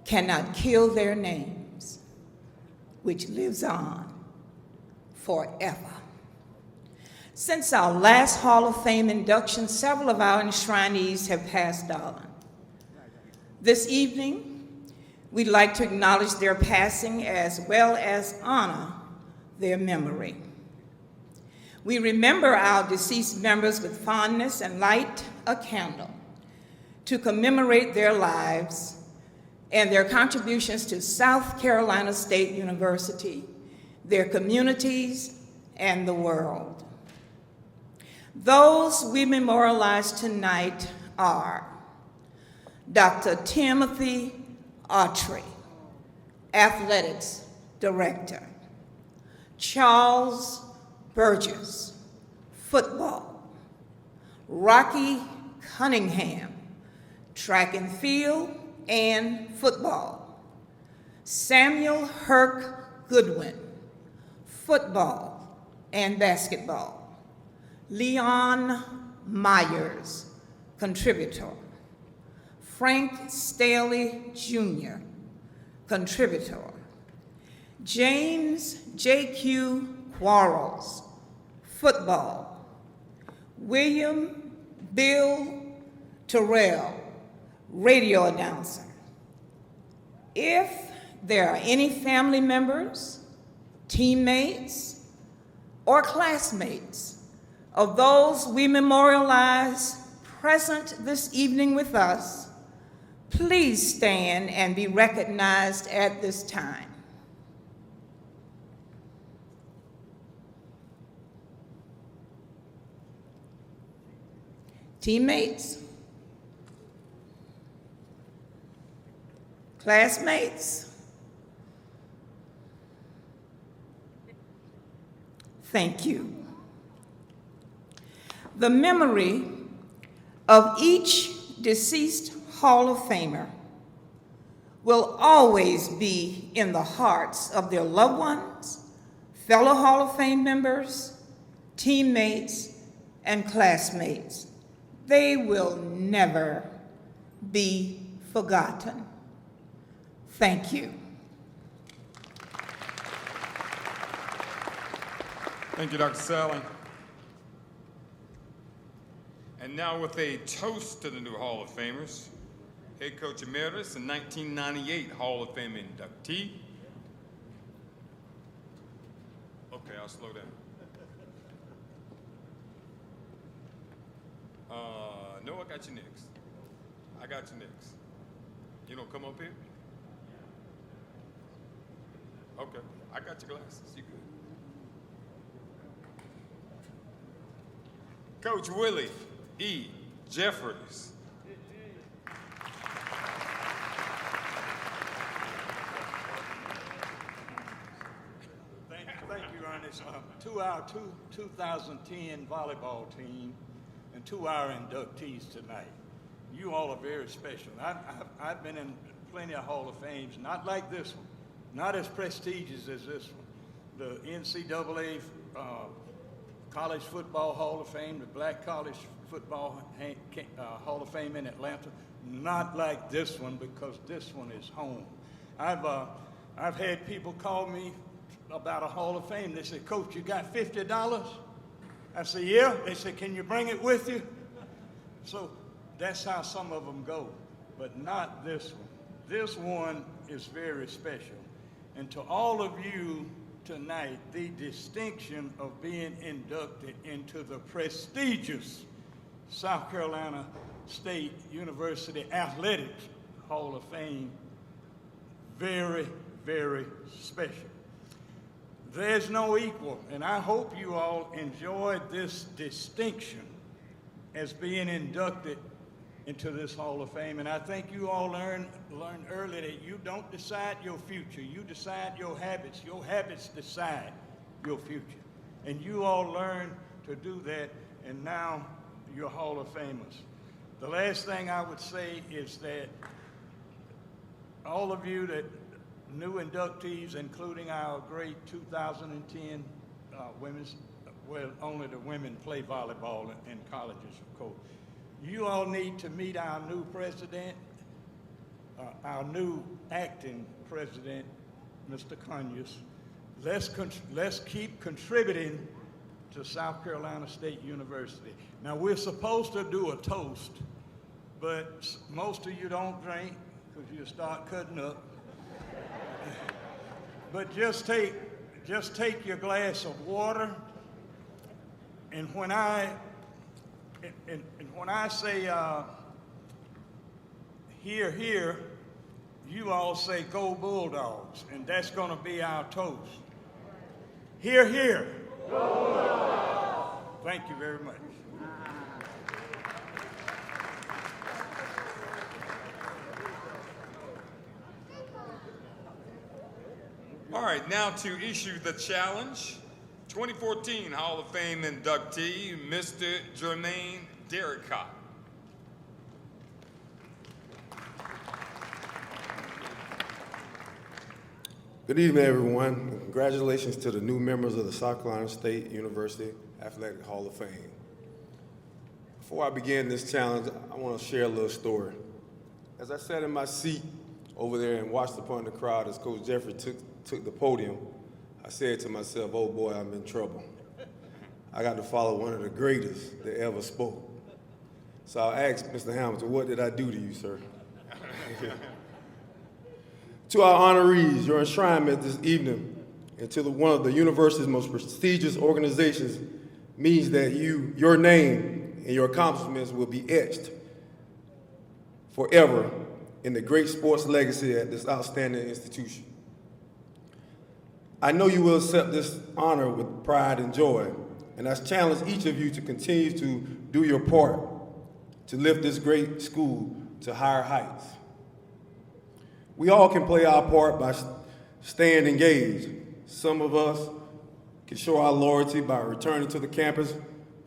cannot kill their names, which lives on forever." Since our last Hall of Fame induction, several of our enshrinees have passed on. This evening, we'd like to acknowledge their passing as well as honor their memory. We remember our deceased members with fondness and light a candle to commemorate their lives and their contributions to South Carolina State University, their communities, and the world. Those we memorialize tonight are Dr. Timothy Autry, Athletics Director; Charles Burgess, Football; Rocky Cunningham, Track and Field and Football; Samuel Herc Goodwin, Football and Basketball; Leon Myers, Contributor; Frank Staley Jr., Contributor; James J.Q. Quarles, Football; William Bill Terrell, Radio Announcer. If there are any family members, teammates, or classmates of those we memorialize present this evening with us, please stand and be recognized at this time. Teammates, classmates, thank you. The memory of each deceased Hall of Famer will always be in the hearts of their loved ones, fellow Hall of Fame members, teammates, and classmates. They will never be forgotten. Thank you. Thank you, Dr. Sally. And now with a toast to the new Hall of Famers, head coach emeritus and 1998 Hall of Fame inductee. Okay, I'll slow down. No, I got you next. I got you next. You don't come up here? Okay, I got your glasses. You good. Coach Willie E. Jeffries. Thank you, Ernest. To our 2010 volleyball team and to our inductees tonight, you all are very special. I've been in plenty of Hall of Fames, not like this one, not as prestigious as this one. The NCAA College Football Hall of Fame, the Black College Football Hall of Fame in Atlanta, not like this one, because this one is home. I've had people call me about a Hall of Fame. They said, "Coach, you got $50? I said, "Yeah." They said, "Can you bring it with you?" So that's how some of them go, but not this one. This one is very special. And to all of you tonight, the distinction of being inducted into the prestigious South Carolina State University Athletics Hall of Fame, very, very special. There's no equal, and I hope you all enjoyed this distinction as being inducted into this Hall of Fame. And I think you all learned early that you don't decide your future, you decide your habits. Your habits decide your future. And you all learned to do that, and now you're Hall of Famers. The last thing I would say is that all of you that new inductees, including our great 2010 women's, well, only the women play volleyball in colleges, of course. You all need to meet our new president, our new acting president, Mr. Conyers. Let's keep contributing to South Carolina State University. Now, we're supposed to do a toast, but most of you don't drink because you start cutting up. But just take your glass of water, and when I say hear, hear, you all say go Bulldogs, and that's going to be our toast. Hear, hear. Go Bulldogs. Thank you very much. All right, now to issue the challenge. 2014 Hall of Fame inductee, Mr. Jermaine Derricott. Good evening, everyone. Congratulations to the new members of the South Carolina State University Athletic Hall of Fame. Before I begin this challenge, I want to share a little story. As I sat in my seat over there and watched upon the crowd as Coach Jeffrey took the podium, I said to myself, oh boy, I'm in trouble. I got to follow one of the greatest that ever spoke. So I asked Mr. Hamilton, what did I do to you, sir? To our honorees, your enshrinement this evening into one of the university's most prestigious organizations means that your name and your accomplishments will be etched forever in the great sports legacy at this outstanding institution. I know you will accept this honor with pride and joy, and I challenge each of you to continue to do your part to lift this great school to higher heights. We all can play our part by staying engaged. Some of us can show our loyalty by returning to the campus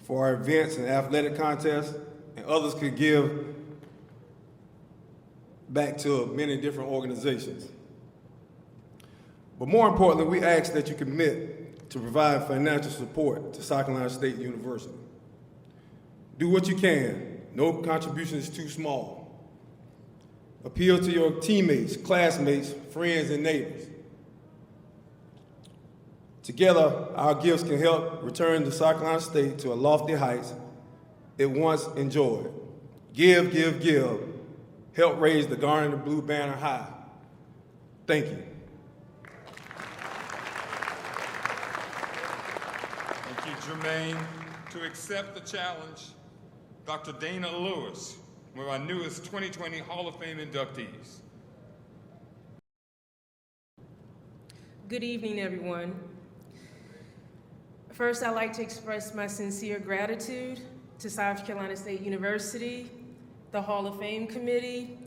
for our events and athletic contests, and others could give back to many different organizations. But more importantly, we ask that you commit to provide financial support to South Carolina State University. Do what you can. No contribution is too small. Appeal to your teammates, classmates, friends, and neighbors. Together, our gifts can help return the South Carolina State to a lofty heights it once enjoyed. Give, give, give. Help raise the Garnet and Blue banner high. Thank you. Thank you, Jermaine. To accept the challenge, Dr. Dana Lewis, one of our newest 2020 Hall of Fame inductees. Good evening, everyone. First, I'd like to express my sincere gratitude to South Carolina State University, the Hall of Fame Committee,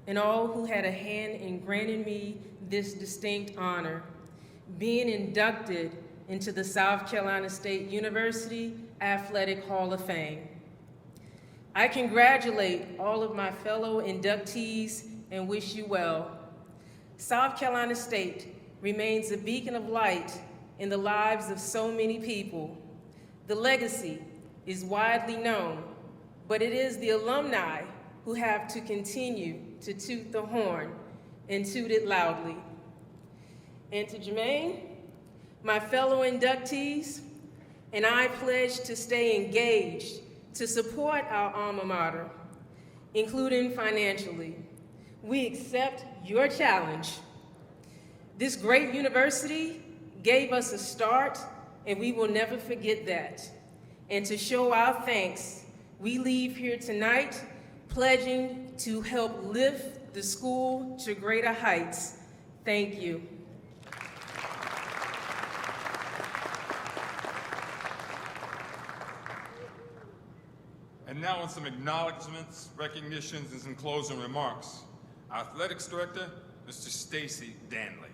and all who had a hand in granting me this distinct honor, being inducted into the South Carolina State University Athletic Hall of Fame. I congratulate all of my fellow inductees and wish you well. South Carolina State remains a beacon of light in the lives of so many people. The legacy is widely known, but it is the alumni who have to continue to toot the horn and toot it loudly. And to Jermaine, my fellow inductees, and I pledge to stay engaged to support our alma mater, including financially. We accept your challenge. This great university gave us a start, and we will never forget that. And to show our thanks, we leave here tonight pledging to help lift the school to greater heights. Thank you. And now on some acknowledgments, recognitions, and some closing remarks. Our athletics director, Mr. Stacy Danley.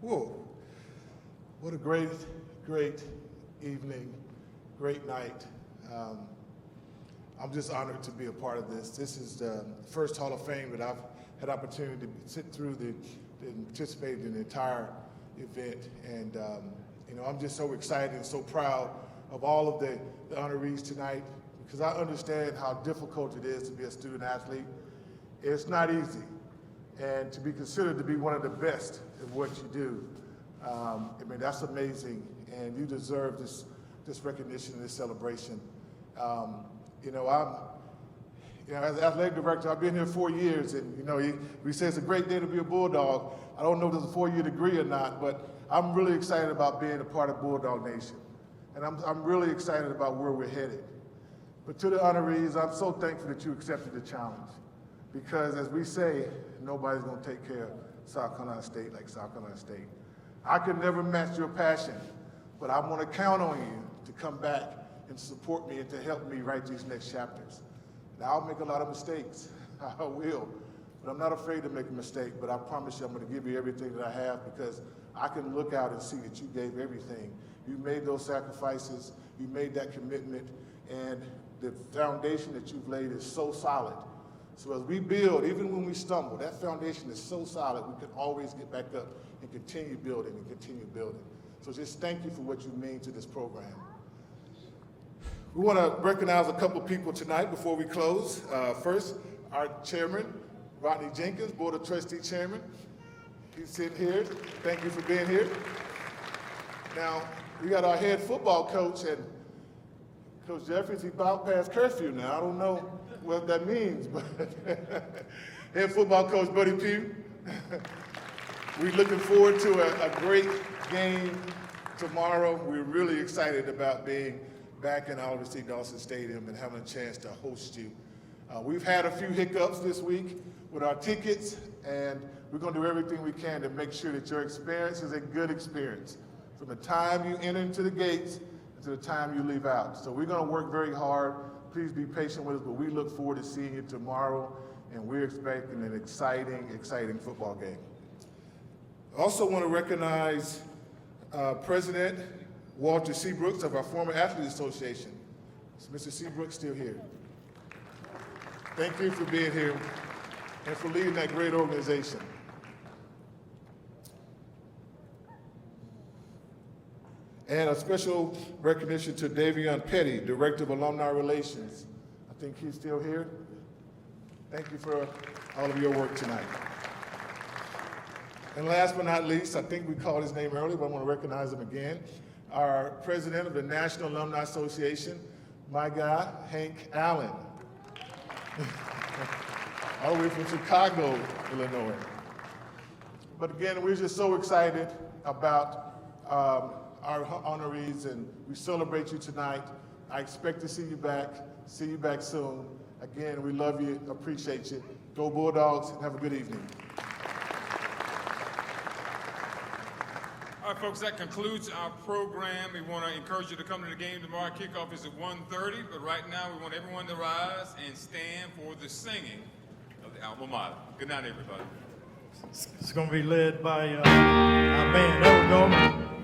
Whoa. What a great, great evening, great night. I'm just honored to be a part of this. This is the first Hall of Fame that I've had opportunity to sit through and participate in the entire event. And I'm just so excited and so proud of all of the honorees tonight, because I understand how difficult it is to be a student athlete. It's not easy. And to be considered to be one of the best at what you do, that's amazing. And you deserve this recognition and this celebration. As an athletic director, I've been here 4 years, and we say it's a great day to be a Bulldog. I don't know if there's a 4-year degree or not, but I'm really excited about being a part of Bulldog Nation. And I'm really excited about where we're headed. But to the honorees, I'm so thankful that you accepted the challenge. Because as we say, nobody's going to take care of South Carolina State like South Carolina State. I could never match your passion, but I'm going to count on you to come back and support me and to help me write these next chapters. Now, I'll make a lot of mistakes. I will. But I'm not afraid to make a mistake, but I promise you I'm going to give you everything that I have, because I can look out and see that you gave everything. You made those sacrifices, you made that commitment, and the foundation that you've laid is so solid. So as we build, even when we stumble, that foundation is so solid, we can always get back up and continue building and continue building. So just thank you for what you mean to this program. We want to recognize a couple people tonight before we close. First, our chairman, Rodney Jenkins, Board of Trustee chairman. He's sitting here. Thank you for being here. Now, we got our head football coach, and Coach Jeffries, he about past curfew now. I don't know what that means, but head football coach Buddy Pugh. We're looking forward to a great game tomorrow. We're really excited about being back in Oliver C. Dawson Stadium and having a chance to host you. We've had a few hiccups this week with our tickets, and we're going to do everything we can to make sure that your experience is a good experience from the time you enter into the gates to the time you leave out. So we're going to work very hard. Please be patient with us, but we look forward to seeing you tomorrow, and we're expecting an exciting, exciting football game. I also want to recognize President Walter Seabrooks of our former Athletes Association. Is Mr. Seabrooks still here? Thank you for being here and for leading that great organization. And a special recognition to Davion Petty, Director of Alumni Relations. I think he's still here. Thank you for all of your work tonight. And last but not least, I think we called his name earlier, but I want to recognize him again. Our president of the National Alumni Association, my guy, Hank Allen. All the way from Chicago, Illinois. But again, we're just so excited about our honorees, and we celebrate you tonight. I expect to see you back soon. Again, we love you, appreciate you. Go Bulldogs, and have a good evening. All right, folks, that concludes our program. We want to encourage you to come to the game tomorrow. Kickoff is at 1:30, but right now we want everyone to rise and stand for the singing of the alma mater. Good night, everybody. It's going to be led by our band. There we go.